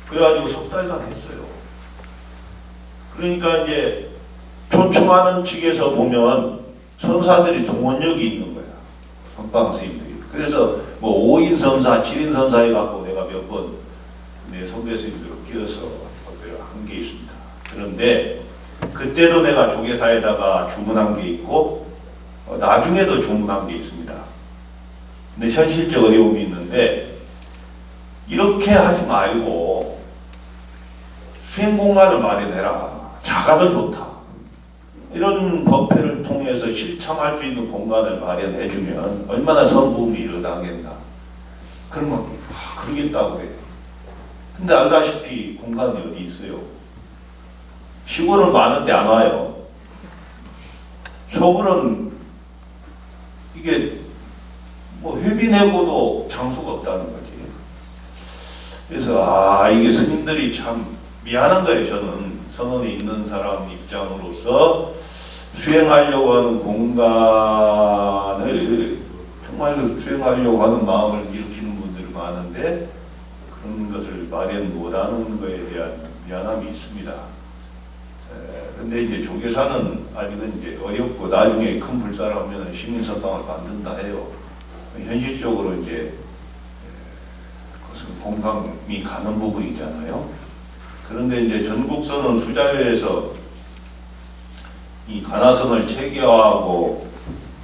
그래가지고 석 달간 했어요. 그러니까 이제 초청하는 측에서 보면 선사들이 동원력이 있는 거야. 선방 스님들이. 그래서 뭐 5인 선사, 7인 선사 해갖고 내가 몇 번 내 선배 스님들로 끼어서 한 게 있습니다. 그런데 그때도 내가 조계사에다가 주문한 게 있고 나중에도 주문한 게 있습니다. 근데 현실적 어려움이 있는데 이렇게 하지 말고 수행 공간을 마련해라. 작아도 좋다. 이런 법회를 통해서 실천할 수 있는 공간을 마련해주면 얼마나 선부음이 일어나겠나. 그러면 그러겠다고 그래요. 근데 알다시피 공간이 어디 있어요? 시골은 많은데 안 와요. 서울은 이게 뭐 회비 내고도 장소가 없다는 거지. 그래서 이게 스님들이 참 미안한 거예요. 저는 선원에 있는 사람 입장으로서 수행하려고 하는 공간을 정말로 수행하려고 하는 마음을 일으키는 분들이 많은데 그런 것을 마련 못하는 것에 대한 미안함이 있습니다. 근데 이제 조계사는 아직은 이제 어렵고 나중에 큰 불사하면 시민선방을 만든다 해요. 현실적으로 이제 그것은 공감이 가는 부분이잖아요. 그런데 이제 전국선언 수자회에서 이 가나선을 체계화하고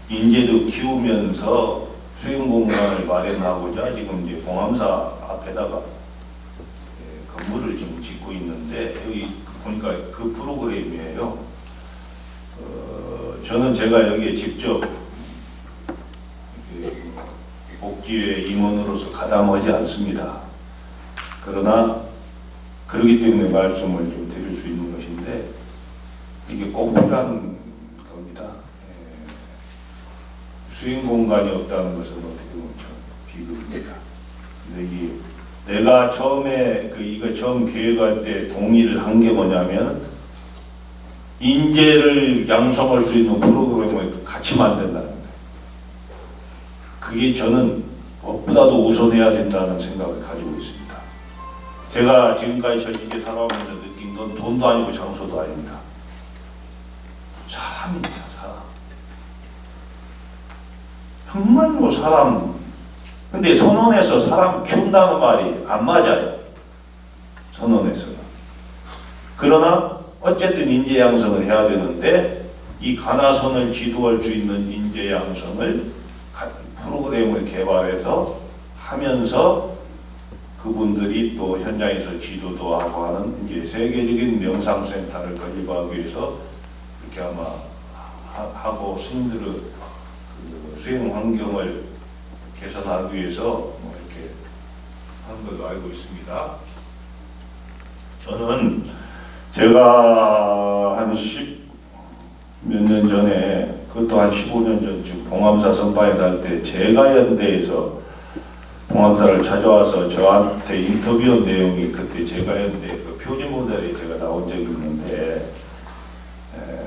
인재도 키우면서 수행 공간을 마련하고자 지금 이제 봉암사 앞에다가 건물을 지금 짓고 있는데 여기 보니까 그 프로그램이에요. 저는 제가 여기에 직접 복지회 임원으로서 가담하지 않습니다. 그러나 그렇기 때문에 말씀을 좀 드릴 수 있는 것인데 이게 꼭 필요한 겁니다. 수행 공간이 없다는 것은 어떻게 보면 비극입니다. 근데 이게 내가 처음에 이거 처음 계획할 때 동의를 한 게 뭐냐면 인재를 양성할 수 있는 프로그램을 같이 만든다는 거예요. 그게 저는 무엇보다도 우선해야 된다는 생각을 가지고 있습니다. 제가 지금까지 전직에 살아오면서 느낀 건 돈도 아니고 장소도 아닙니다. 사람입니다. 사람. 정말로 사람. 근데 선언에서 사람 키운다는 말이 안 맞아요. 선언에서는. 그러나 어쨌든 인재 양성을 해야 되는데 이 가나선을 지도할 수 있는 인재 양성을 프로그램을 개발해서 하면서 그분들이 또 현장에서 지도도 하고 하는 이제 세계적인 명상센터를 건립하기 위해서 이렇게 아마 하고 스님들의 그 수행 환경을 개선하기 위해서 뭐 이렇게 하는 걸로 알고 있습니다. 저는 제가 한 10 몇 년 전에 그것도 한 15년 전쯤 봉암사 선방에 살 때 제가연대에서 봉암사를 찾아와서 저한테 인터뷰한 내용이 그때 제가연대 그 표지 모델에 제가 나온 적이 있는데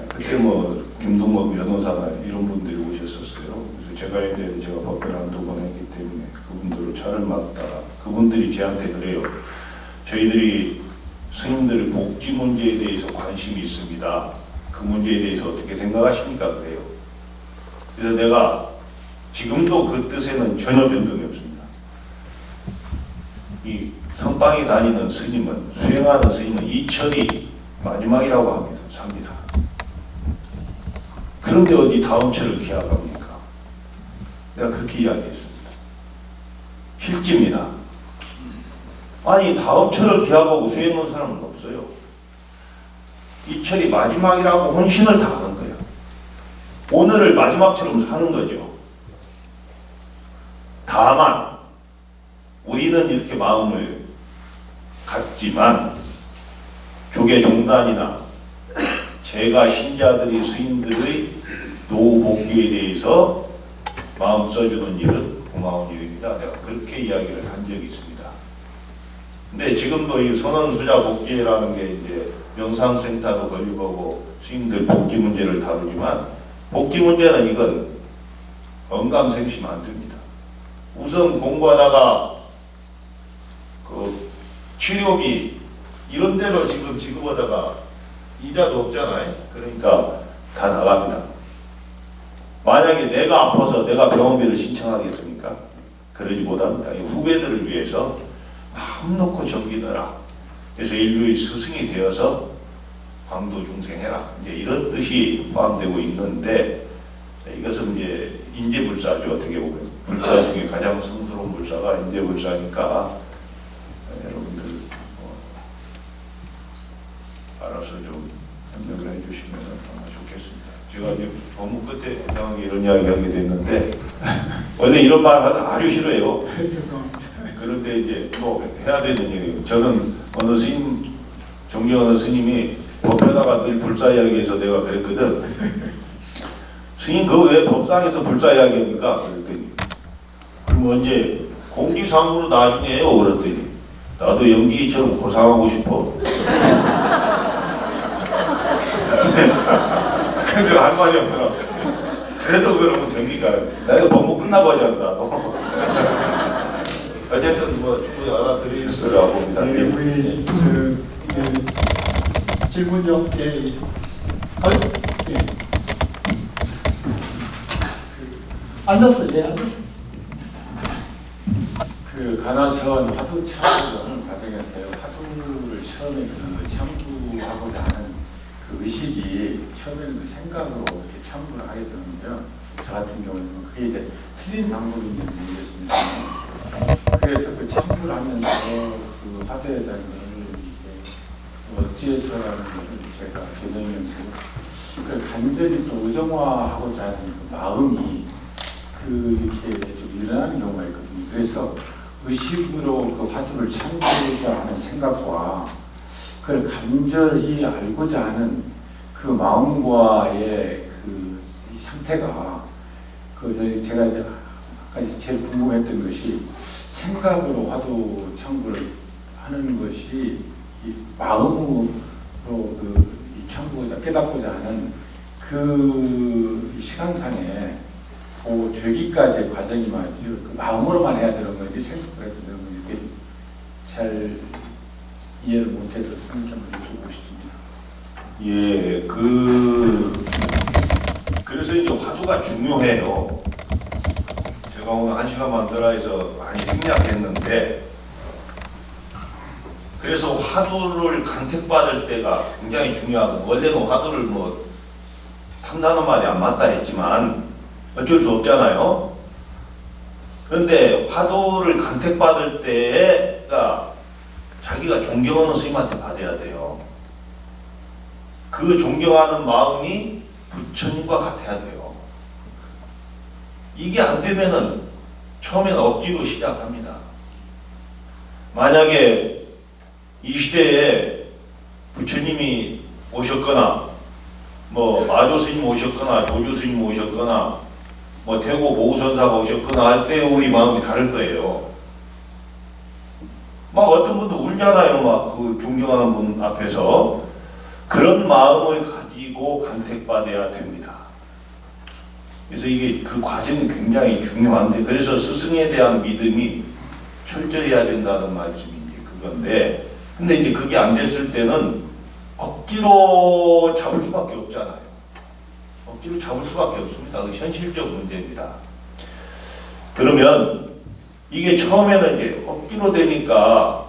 그때 뭐 김동건 변호사나 이런 분들이 오셨었어요. 그래서 제가연대에 제가 법회를 한두 번 했기 때문에 그분들을 차를 막다가 그분들이 저한테 그래요. 저희들이 스님들 복지 문제에 대해서 관심이 있습니다. 그 문제에 대해서 어떻게 생각하십니까? 그래요. 그래서 내가 지금도 그 뜻에는 전혀 변동이 없습니다. 이 선방에 다니는 스님은, 수행하는 스님은 이철이 마지막이라고 합니다. 삽니다. 그런데 어디 다음 철을 기약합니까? 내가 그렇게 이야기했습니다. 실제입니다. 아니 다음 철을 기약하고 수행하는 사람은 없어요. 이 철이 마지막이라고 헌신을 다 하는 거예요. 오늘을 마지막처럼 사는 거죠. 다만 우리는 이렇게 마음을 갖지만 조계 종단이나 제가 신자들이 스님들의 노후 복귀에 대해서 마음 써주는 일은 고마운 일입니다. 내가 그렇게 이야기를 한 적이 있습니다. 근데 지금도 이 선언수자 복지라는 게 이제 명상센터도 건립하고 스님들 복지 문제를 다루지만 복지 문제는 이건 언감생시면 안 됩니다. 우선 공부하다가 그 치료비 이런 데로 지금 지급하다가 이자도 없잖아요. 그러니까 다 나갑니다. 만약에 내가 아파서 내가 병원비를 신청하겠습니까? 그러지 못합니다. 이 후배들을 위해서 마음 놓고 정기너라. 그래서 인류의 스승이 되어서 광도 중생해라. 이제 이런 뜻이 포함되고 있는데 이것은 이제 인재불사죠. 어떻게 보면 불사 중에 가장 성스러운 불사가 인재불사니까 여러분들 알아서 좀 설명을 해주시면 좋겠습니다. 제가 이제 법무 끝에 이상하게 이런 이야기 하게 됐는데 원래 이런 말 하는 아주 싫어요. 죄송합니다. 그런데 이제 또 해야 되는 얘기예요. 저는 어느 스님, 존경하는 스님이 법회다가 늘 불사 이야기해서 내가 그랬거든. 스님 그거 왜 법상에서 불사 이야기합니까? 그랬더니 그럼 언제 공지상으로 나중에 해요. 그랬더니 나도 연기처럼 고상하고 싶어. 그래서 할 말이 없더라. 그래도 그러면 됩니까? 내가 법무 끝나고 하지 않나. 어쨌든 뭐 충분히 알아들으셨으라고 봅니다. 네, 우리 질문 좀 앉았어요. 예, 앉았어요. 그 가나선 화두 참부하는 과정에서요. 화두를 처음에 그 참부하고자 하는 그 의식이 처음에는 그 생각으로 이렇게 참부를 하게 되는데요. 저 같은 경우는 그게 이제 틀린 방법인지 모르겠습니다. 그래서 그 참부를 하면서 그 화두에 대한 것을 이제 어찌해서라는 것을 제가 개념이면서 그 간절히 또 의정화하고자 하는 그 마음이 그 이렇게 좀 일어나는 경우가 있거든요. 그래서 의식으로 그 화두를 참고자 하는 생각과 그걸 간절히 알고자 하는 그 마음과의 이 상태가 제가 이제 아까 제일 궁금했던 것이 생각으로 화두 참고를 하는 것이 이 마음으로 이 참고자 깨닫고자 하는 그 시간상에 되기까지의 과정이 말이죠. 그 마음으로만 해야 되는 건지 생각으로 해야 되는 건지 이렇게 잘 이해를 못해서 선생님께 한번 여쭤보고 싶습니다. 예, 그래서 이제 화두가 중요해요. 제가 오늘 1시간 만들어 해서 많이 생략했는데, 그래서 화두를 간택받을 때가 굉장히 중요하고, 원래는 화두를 뭐 탐나는 말이 안 맞다 했지만 어쩔 수 없잖아요. 그런데 화두를 간택받을 때가 자기가 존경하는 스님한테 받아야 돼요. 그 존경하는 마음이 부처님과 같아야 돼요. 이게 안 되면은 처음에는 억지로 시작합니다. 만약에 이 시대에 부처님이 오셨거나 뭐 마조 스님 오셨거나 조주 스님 오셨거나 뭐 태고 보우선사가 오셨거나 할 때 우리 마음이 다를 거예요. 막 어떤 분도 울잖아요. 막 그 존경하는 분 앞에서. 그런 마음을 가지고 간택받아야 됩니다. 그래서 이게 그 과정이 굉장히 중요한데, 그래서 스승에 대한 믿음이 철저해야 된다는 말씀이 이제 그건데, 근데 이제 그게 안 됐을 때는 억지로 잡을 수밖에 없잖아요. 억지로 잡을 수밖에 없습니다. 그 현실적 문제입니다. 그러면 이게 처음에는 이제 억지로 되니까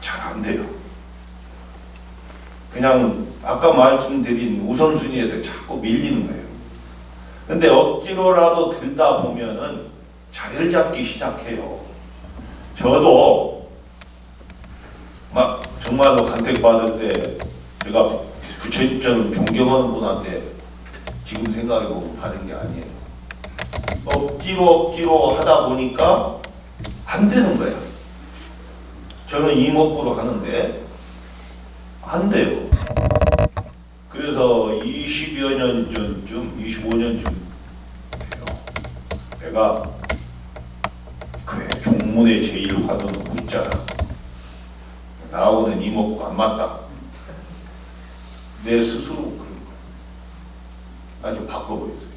잘 안 돼요. 그냥 아까 말씀드린 우선순위에서 자꾸 밀리는 거예요. 근데 억지로라도 들다 보면은 자리를 잡기 시작해요. 저도 막 정말로 간택받을 때 제가 부처님처럼 존경하는 분한테 지금 생각해보고 받은 게 아니에요. 억지로 하다 보니까 안 되는 거야. 저는 이목구로 하는데 안 돼요. 그래서 20여 년 전쯤, 25년쯤 돼요. 내가 그래, 종문의 제1화두는 묻자라. 나하고는 이목구가 안 맞다. 내 스스로 그런 거예요. 아주 바꿔버렸어요.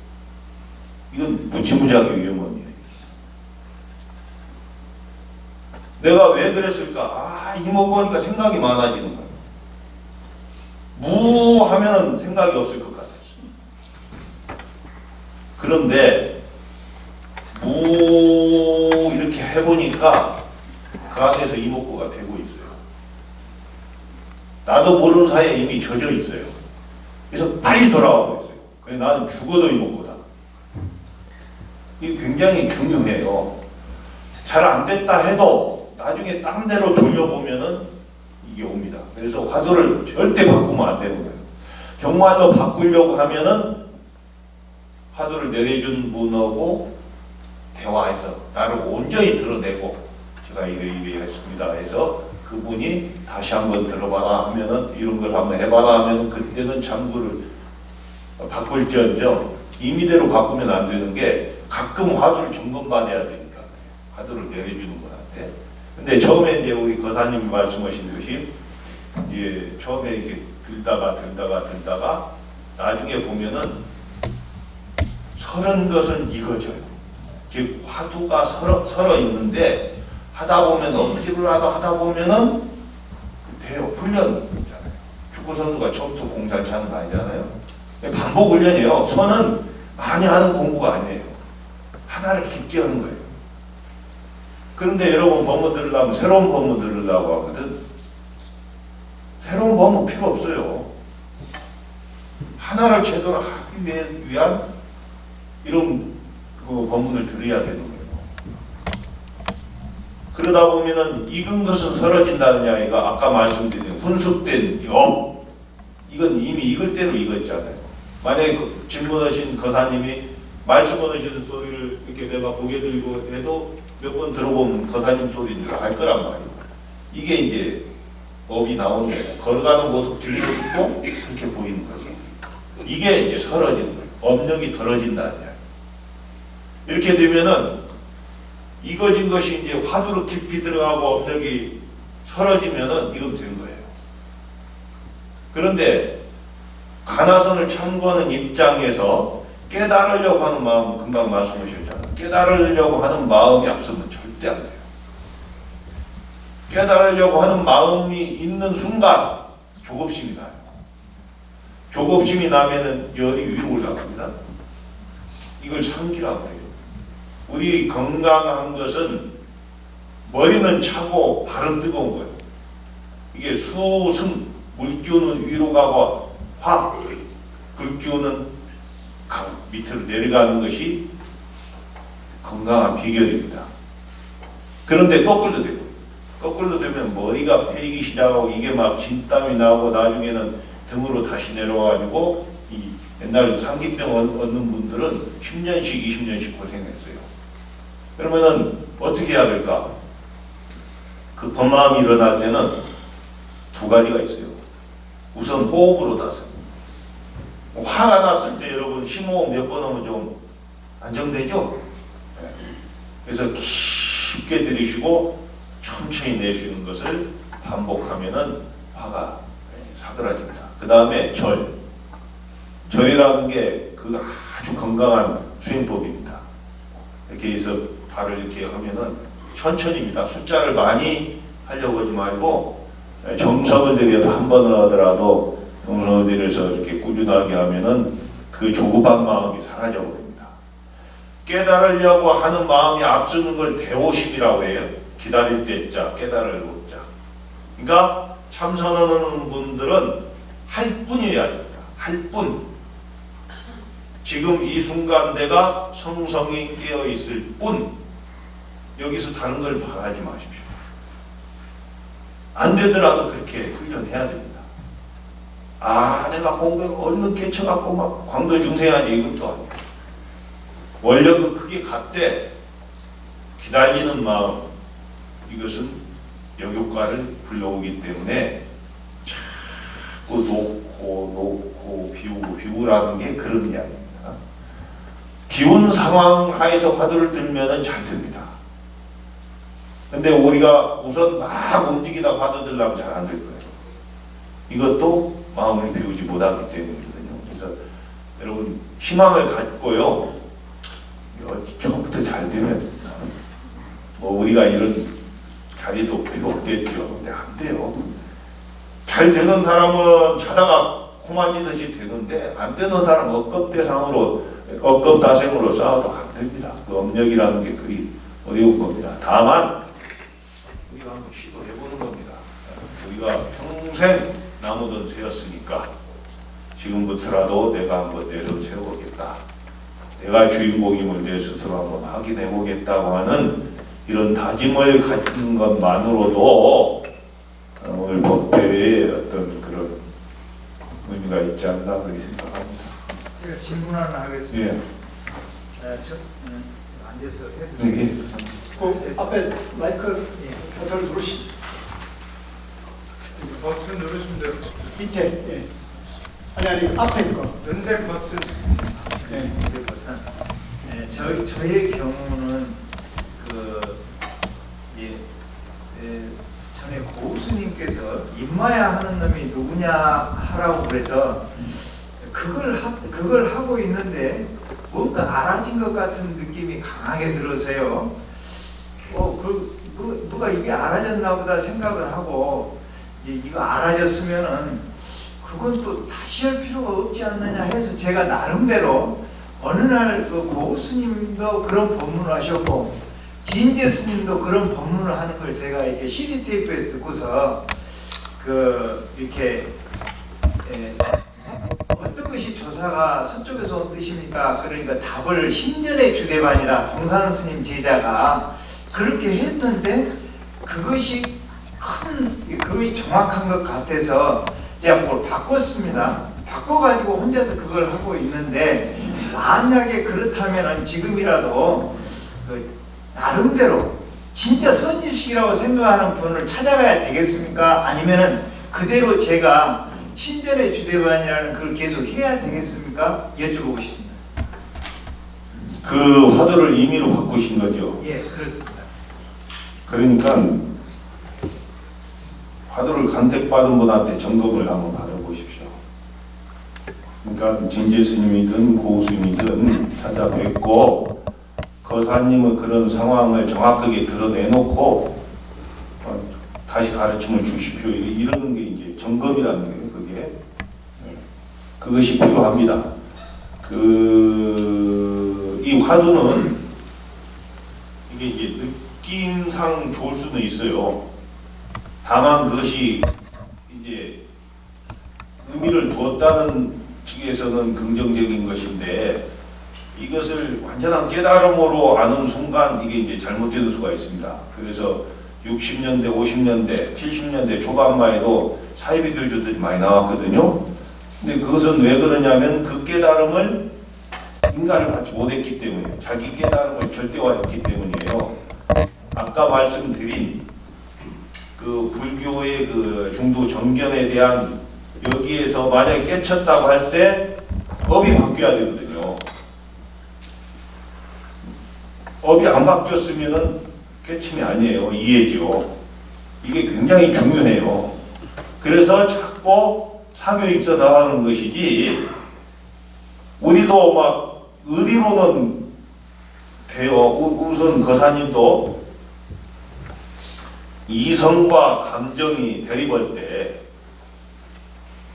이건 무지무지하게 위험한 일이에요. 내가 왜 그랬을까? 이목구 하니까 생각이 많아지는 거예요. 무 하면 생각이 없을 것 같았어요. 그런데 무 이렇게 해보니까 그 안에서 이목구가 되고 있어요. 나도 모르는 사이에 이미 젖어 있어요. 그래서 빨리 돌아오고 있어요. 그래서 나는 죽어도 이목구다. 이게 굉장히 중요해요. 잘 안 됐다 해도 나중에 딴 데로 돌려보면은 이게 옵니다. 그래서 화두를 절대 바꾸면 안 되는 거예요. 정말로 바꾸려고 하면은 화두를 내려준 분하고 대화해서 나를 온전히 드러내고 제가 이거 했습니다 해서 그분이 다시 한번 들어봐라 하면은 이런 걸 한번 해봐라 하면은 그때는 장구를 바꿀지언정 임의대로 바꾸면 안 되는 게 가끔 화두를 점검받아야 되니까 화두를 내려주는 분한테. 근데 처음에 이제 우리 거사님이 말씀하신 것이 이제 처음에 이렇게 들다가 나중에 보면은 설은 것은 이거죠. 즉 화두가 설어 있는데 하다 보면 억지로라도 하다 보면은 돼요. 훈련이잖아요. 축구 선수가 처음부터 공 잘 차는 거 아니잖아요. 반복 훈련이에요. 선은 많이 하는 공부가 아니에요. 하나를 깊게 하는 거예요. 그런데 여러분 법문 들으려면 새로운 법문 들으려고 하거든. 새로운 법문 필요 없어요. 하나를 제대로 하기 위한 이런 그 법문을 들어야 되는 거예요. 그러다 보면은 익은 것은 설어진다는 이야기가 아까 말씀드린 훈숙된 엽, 이건 이미 익을 대로 익었잖아요. 만약에 질문하신 거사님이 말씀하시는 소리를 이렇게 이렇게 내가 고개 들고 해도 몇 번 들어보면 거사님 소리인 줄 알 거란 말이에요. 이게 이제 업이 나오는 거예요. 걸어가는 모습 뒷모습도 그렇게 보이는 거예요. 이게 이제 설어지는 거예요. 업력이 덜어진다는 이야기. 이렇게 되면은 익어진 것이 이제 화두로 깊이 들어가고 업력이 설어지면은 이건 된 거예요. 그런데 가나선을 참고하는 입장에서 깨달으려고 하는 마음, 금방 말씀하셨잖아요. 깨달으려고 하는 마음이 앞서면 절대 안 돼요. 깨달으려고 하는 마음이 있는 순간 조급심이 나요. 조급심이 나면은 열이 위로 올라갑니다. 이걸 참기란 말이에요. 우리 건강한 것은 머리는 차고 발은 뜨거운 거예요. 이게 수승, 물기운은 위로 가고 화, 불기운은 밑으로 내려가는 것이 건강한 비결입니다. 그런데 거꾸로 되고, 거꾸로 되면 머리가 패이기 시작하고 이게 막 진땀이 나고 나중에는 등으로 다시 내려와가지고 이 옛날 상기병 얻는 분들은 10년씩 20년씩 고생했어요. 그러면은 어떻게 해야 될까? 급한 마음이 일어날 때는 두 가지가 있어요. 우선 호흡으로 다스려. 화가 났을 때 여러분 심호흡 몇 번 하면 좀 안정되죠? 그래서 깊게 들이쉬고 천천히 내쉬는 것을 반복하면은 화가 사그라집니다. 그 다음에 절이라는 게 그 아주 건강한 수행법입니다. 이렇게 해서 발을 이렇게 하면은 천천히입니다. 숫자를 많이 하려고 하지 말고 정성을 들여서 한 번을 하더라도 정성을 들여서 이렇게 꾸준하게 하면은 그 조급한 마음이 사라져 버립니다. 깨달으려고 하는 마음이 앞서는 걸 대오심이라고 해요. 기다릴 때자, 깨달으려고 자. 그러니까 참선하는 분들은 할 뿐이어야 됩니다. 할 뿐. 지금 이 순간 내가 성성이 깨어 있을 뿐. 여기서 다른 걸 바라지 마십시오. 안 되더라도 그렇게 훈련해야 됩니다. 아, 내가 공부에 얼른 깨쳐갖고 막 광도 중생하지 이것도 아니에요. 원력은 크게 갔대. 기다리는 마음, 이것은 역효과를 불러오기 때문에 자꾸 놓고 비우라는 게 그런 이야기입니다. 기운 상황 하에서 화두를 들면은 잘 됩니다. 근데 우리가 우선 막 움직이다 화두 들려면 잘 안 될 거예요. 이것도 마음을 비우지 못하기 때문이거든요. 그래서 여러분 희망을 갖고요. 처음부터 잘 되면 뭐 우리가 이런 자리도 필요 없겠죠. 근데 안 돼요. 잘 되는 사람은 자다가 코만지듯이 되는데 안 되는 사람은 억겁다생으로 싸워도 안 됩니다. 그 업력이라는 게 그리 어려운 겁니다. 다만 우리가 한번 시도해보는 겁니다. 우리가 평생 나무든 새였으니까 지금부터라도 내가 한번 내를 세워보겠다. 내가 주인공임을 내 스스로 한번 확인해보겠다고 하는 이런 다짐을 갖는 것만으로도 오늘 법회에 어떤 그런 의미가 있지 않나 그렇게 생각합니다. 제가 질문 하나 하겠습니다. 예. 앉아서 해도 네, 예. 돼요? 그 앞에 마이크 버튼을 누르시죠. 버튼 누르시면 돼요. 밑에, 예. 아니, 앞에 거. 연색 버튼. 네. 연색 버튼. 네, 저의 경우는 전에 고우스님께서 임마야 하는 놈이 누구냐 하라고 그래서 그걸 하고 있는데 뭔가 알아진 것 같은 느낌이 강하게 들어서요. 누가 이게 알아졌나 보다 생각을 하고 이거 알아졌으면은 그건 또 다시 할 필요가 없지 않느냐 해서 제가 나름대로 어느 날 그 고우스님도 그런 법문을 하셨고 진재 스님도 그런 법문을 하는 걸 제가 이렇게 CD 테이프에 듣고서 이렇게 어떤 것이 조사가 서쪽에서 온 뜻입니까? 그러니까 답을 신전의 주대반이라 동산 스님 제자가 그렇게 했는데 그것이 정확한 것 같아서 제가 그걸 바꿨습니다. 바꿔가지고 혼자서 그걸 하고 있는데 만약에 그렇다면 지금이라도 나름대로 진짜 선지식이라고 생각하는 분을 찾아가야 되겠습니까? 아니면은 그대로 제가 신전의 주대반이라는 걸 계속 해야 되겠습니까? 여쭤보고 싶습니다. 그 화두를 임의로 바꾸신 거죠. 예, 그렇습니다. 그러니까 화두를 간택받은 분한테 점검을 한번 받아보십시오. 그러니까 진재 스님이든 고 스님이든 찾아뵙고 거사님의 그런 상황을 정확하게 드러내놓고 다시 가르침을 주십시오. 이러는 게 이제 점검이라는 거예요. 그게 그것이 필요합니다. 이 화두는 이게 이제 느낌상 좋을 수는 있어요. 다만 그것이 이제 의미를 두었다는 측에서는 긍정적인 것인데 이것을 완전한 깨달음으로 아는 순간 이게 이제 잘못되는 수가 있습니다. 그래서 60년대, 50년대, 70년대 초반만 해도 사이비 교주들이 많이 나왔거든요. 근데 그것은 왜 그러냐면 그 깨달음을 인간을 받지 못했기 때문에 자기 깨달음을 절대화했기 때문이에요. 아까 말씀드린 그 불교의 그 중도 정견에 대한 여기에서 만약에 깨쳤다고 할 때 업이 바뀌어야 되거든요. 업이 안 바뀌었으면은 깨침이 아니에요. 이해죠. 이게 굉장히 중요해요. 그래서 자꾸 사교육서 나가는 것이지 우리도 막 의리로는 돼요. 우선 거사님도 이성과 감정이 대립할 때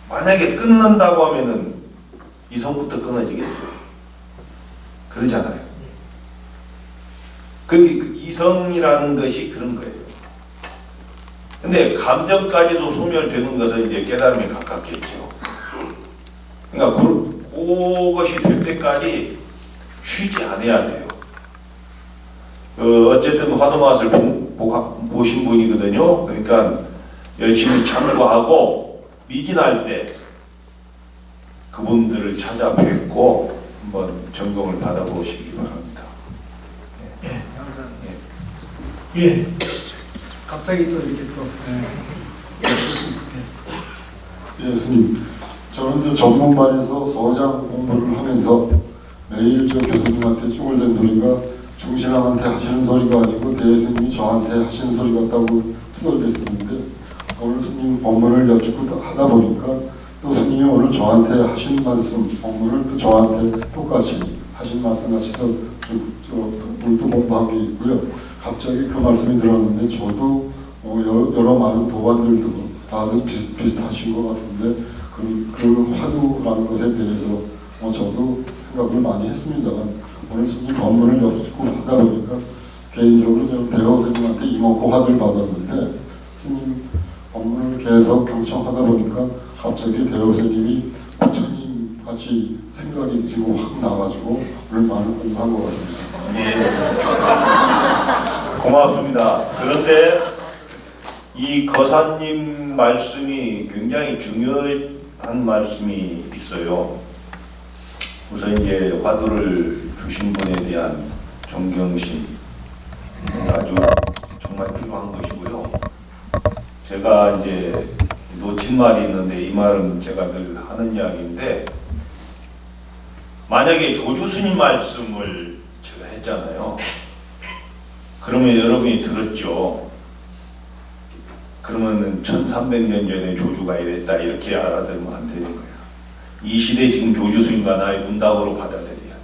만약에 끊는다고 하면은 이성부터 끊어지겠죠. 그러잖아요. 그 이성이라는 것이 그런 거예요. 근데 감정까지도 소멸되는 것은 이제 깨달음에 가깝겠죠. 그러니까 그것이 될 때까지 쉬지 않아야 돼요. 어쨌든 화두맛을 보신 분이거든요. 그러니까 열심히 참고하고 미진할 때 그분들을 찾아뵙고 한번 점검을 받아보시기 바랍니다. 예, 예. 갑자기 또 이렇게 또 좋습니다. 예, 스님. 저는 이제 전문반에서 서장 공부를 하면서 매일 저 교수님한테 쭈글댄 소리가 중신앙한테 하시는 소리가 아니고 대스님이 저한테 하시는 소리 같다고 투덜댔었는데 오늘 스님 법문을 여쭙고 하다 보니까 또 스님이 오늘 저한테 하신 말씀 법문을 또 저한테 똑같이 하신 말씀 같이 또 공부한 게 있고요. 갑자기 그 말씀이 들었는데 저도 여러 많은 도반들도 다들 비슷하신 것 같은데 그 화두라는 것에 대해서 저도 생각을 많이 했습니다만 오늘 스님 법문을 여쭙고 하다 보니까 개인적으로 저는 대호 스님한테 이목구 화두를 받았는데 스님 법문을 계속 경청하다 보니까 갑자기 대호 스님이 부처님 같이 생각이 지금 확 나가지고 오늘 많은 공부한 것 같습니다. 예. 고맙습니다. 그런데 이 거사님 말씀이 굉장히 중요한 말씀이 있어요. 우선 이제 화두를 주신 분에 대한 존경심 아주 정말 필요한 것이고요. 제가 이제 놓친 말이 있는데 이 말은 제가 늘 하는 이야기인데 만약에 조주 스님 말씀을 제가 했잖아요. 그러면 여러분이 들었죠. 그러면은 1300년 전에 조주가 이랬다 이렇게 알아들으면 안 되는 거야. 이 시대 지금 조주 스님과 나의 문답으로 받아들여야 돼.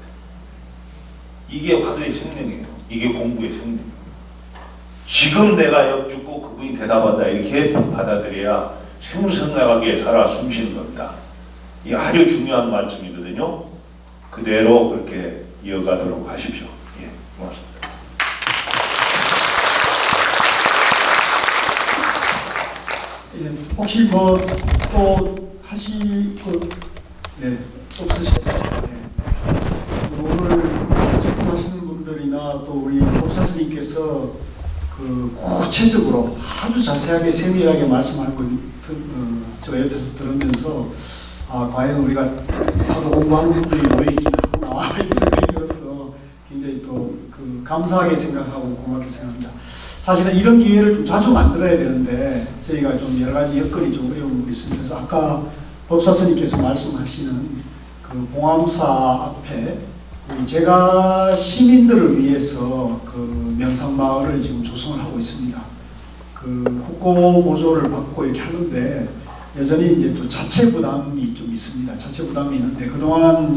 이게 화두의 생명이에요. 이게 공부의 생명이에요. 지금 내가 여쭙고 그분이 대답한다 이렇게 받아들여야 생생하게 살아 숨쉬는 겁니다. 이게 아주 중요한 말씀이거든요. 그대로 그렇게 이어가도록 하십시오. 예, 고맙습니다. 예, 혹시 뭐 또 하시고 없으실까요? 오늘 접근하시는 분들이나 또 우리 법사스님께서 그 구체적으로 아주 자세하게 세밀하게 말씀하는 걸 제가 옆에서 들으면서 과연 우리가 하도 공부하는 분들이 모이긴 하구나 이런 생각이 들어서 굉장히 또 그 감사하게 생각하고 고맙게 생각합니다. 사실은 이런 기회를 좀 자주 만들어야 되는데 저희가 좀 여러 가지 여건이 좀 어려운 부분이 있습니다. 그래서 아까 법사스님께서 말씀하시는 그 봉암사 앞에 제가 시민들을 위해서 그 명상마을을 지금 조성을 하고 있습니다. 그 국고 보조를 받고 이렇게 하는데 여전히 이제 또 자체 부담이 좀 있습니다. 자체 부담이 있는데 그동안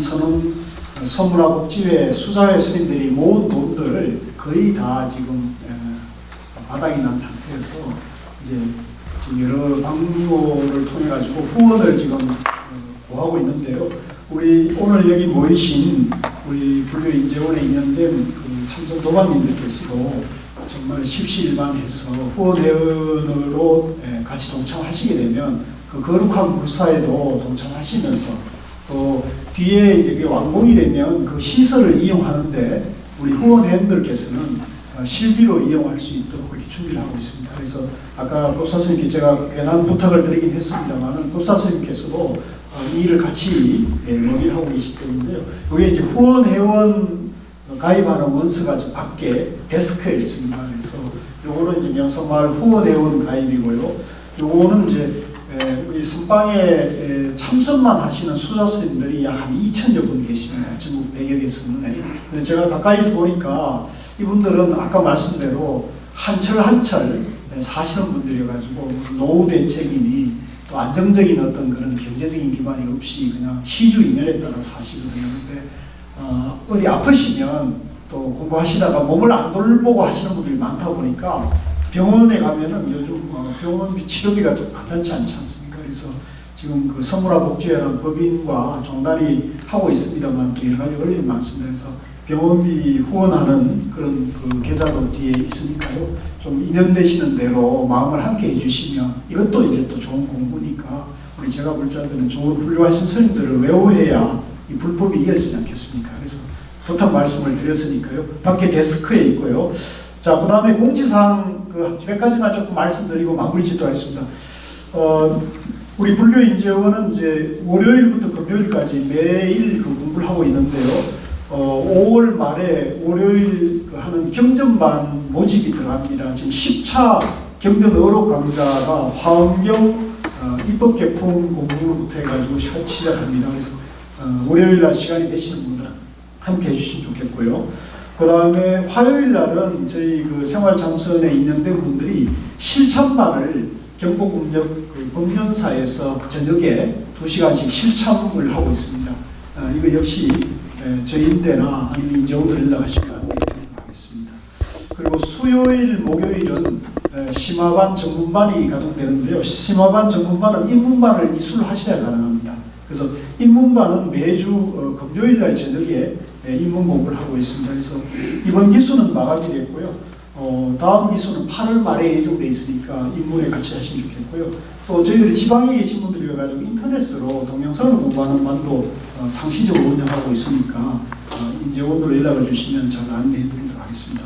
서문화복지회 수자회 스님들이 모은 돈들을 거의 다 지금 바닥이 난 상태에서 이제 지금 여러 방로를 통해 가지고 후원을 지금 구하고 있는데요. 우리 오늘 여기 모이신 우리 불교 인재원에 인연된 그 참선 도반님들께서도 정말 십시일반해서 후원회원으로 같이 동참하시게 되면 그 거룩한 불사에도 동참하시면서 또 뒤에 이제 완공이 되면 그 시설을 이용하는데 우리 후원회원들께서는 실비로 이용할 수 있도록 그렇게 준비를 하고 있습니다. 그래서 아까 법사스님께 제가 괜한 부탁을 드리긴 했습니다만 법사스님께서도 이 일을 같이 논의를 하고 계시기 때문에요. 이게 이제 후원회원 가입하는 원서가 밖에 데스크에 있습니다. 그래서 요거는 이제 명성마을 후원회원 가입이고요. 요거는 이제 우리 선방에 참선만 하시는 수자스님들이 약 한 2,000여 분 계십니다. 전국 100여 개소는. 제가 가까이서 보니까 이분들은 아까 말씀대로 한철 사시는 분들이어가지고 노후 대책이니 또 안정적인 어떤 그런 경제적인 기반이 없이 그냥 시주인연에 따라 사시거든요. 근데 어디 아프시면 또 공부하시다가 몸을 안 돌보고 하시는 분들이 많다 보니까 병원에 가면은 요즘 병원비 치료비가 또 간단치 않지 않습니까? 그래서 지금 그 서문화복지회라는 법인과 종단이 하고 있습니다만 또 여러 가지 어려움이 많습니다. 그래서 병원비 후원하는 그런 그 계좌도 뒤에 있으니까요. 좀 인연되시는 대로 마음을 함께 해주시면 이것도 이제 또 좋은 공부니까 우리 제가 볼 자들은 좋은 훌륭하신 스님들을 외워해야 이 불법이 이어지지 않겠습니까? 그래서 부탁 말씀을 드렸으니까요. 밖에 데스크에 있고요. 자, 그 다음에 공지사항 몇 가지만 조금 말씀드리고 마무리 짓도록 하겠습니다. 우리 불교인재원은 이제 월요일부터 금요일까지 매일 그 공부를 하고 있는데요. 5월 말에 월요일 하는 경전반 모집이 들어갑니다. 지금 10차 경전 어록 강좌가 화엄경 입법 개품 공부로부터 해가지고 시작합니다. 그래서 월요일 날 시간이 되시는 분들은 함께 해주시면 좋겠고요. 그 다음에 화요일 날은 저희 그 생활참선에 인연된 분들이 실참반을 경복법력 그 법련사에서 저녁에 2시간씩 실참을 하고 있습니다. 이거 역시 저희 때나 아니면 이제 오늘 연락하시면 안내드리도록 하겠습니다. 그리고 수요일, 목요일은 심화반, 전문반이 가동되는데요. 심화반, 전문반은 입문반을 이수하셔야 가능합니다. 그래서 입문반은 매주 금요일 날 저녁에 입문 공부를 하고 있습니다. 그래서 이번 기수는 마감이 됐고요. 다음 기수는 8월 말에 예정돼 있으니까 입문에 같이 하시면 좋겠고요. 또 저희들이 지방에 계신 분들이어가지고 인터넷으로 동영상을 공부하는 반도 상시적으로 운영하고 있으니까 인재원으로 연락을 주시면 제가 안내해드리도록 하겠습니다.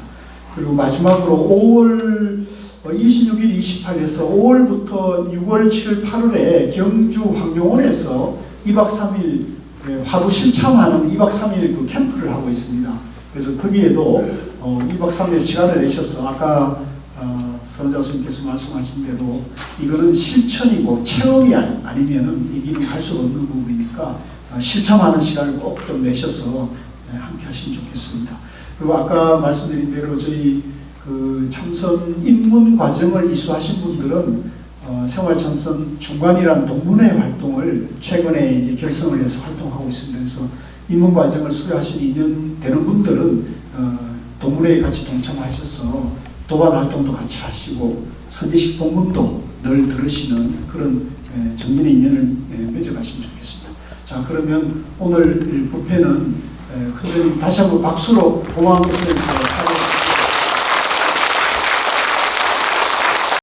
그리고 마지막으로 5월 26일, 28일에서 5월부터 6월, 7월, 8월에 경주 황룡원에서 2박 3일 화두 실참하는 2박 3일 그 캠프를 하고 있습니다. 그래서 거기에도 2박 3일 시간을 내셔서 아까 선자 스님께서 말씀하신 대로 이거는 실천이고 체험이 아니면은 이 길을 갈 수가 없는 부분이니까 실천하는 시간을 꼭 좀 내셔서 함께 하시면 좋겠습니다. 그리고 아까 말씀드린 대로 저희 그 참선 입문 과정을 이수하신 분들은 생활참선 중관이라는 동문회 활동을 최근에 이제 결성을 해서 활동하고 있습니다. 그래서 입문 과정을 수료하신 인연 되는 분들은 동문회에 같이 동참하셔서 도반 활동도 같이 하시고 선지식 본문도 늘 들으시는 그런 정진의 인연을 맺어가시면 좋겠습니다. 자, 그러면 오늘 뷔페는 큰 스님 다시 한번 박수로 고마운 것을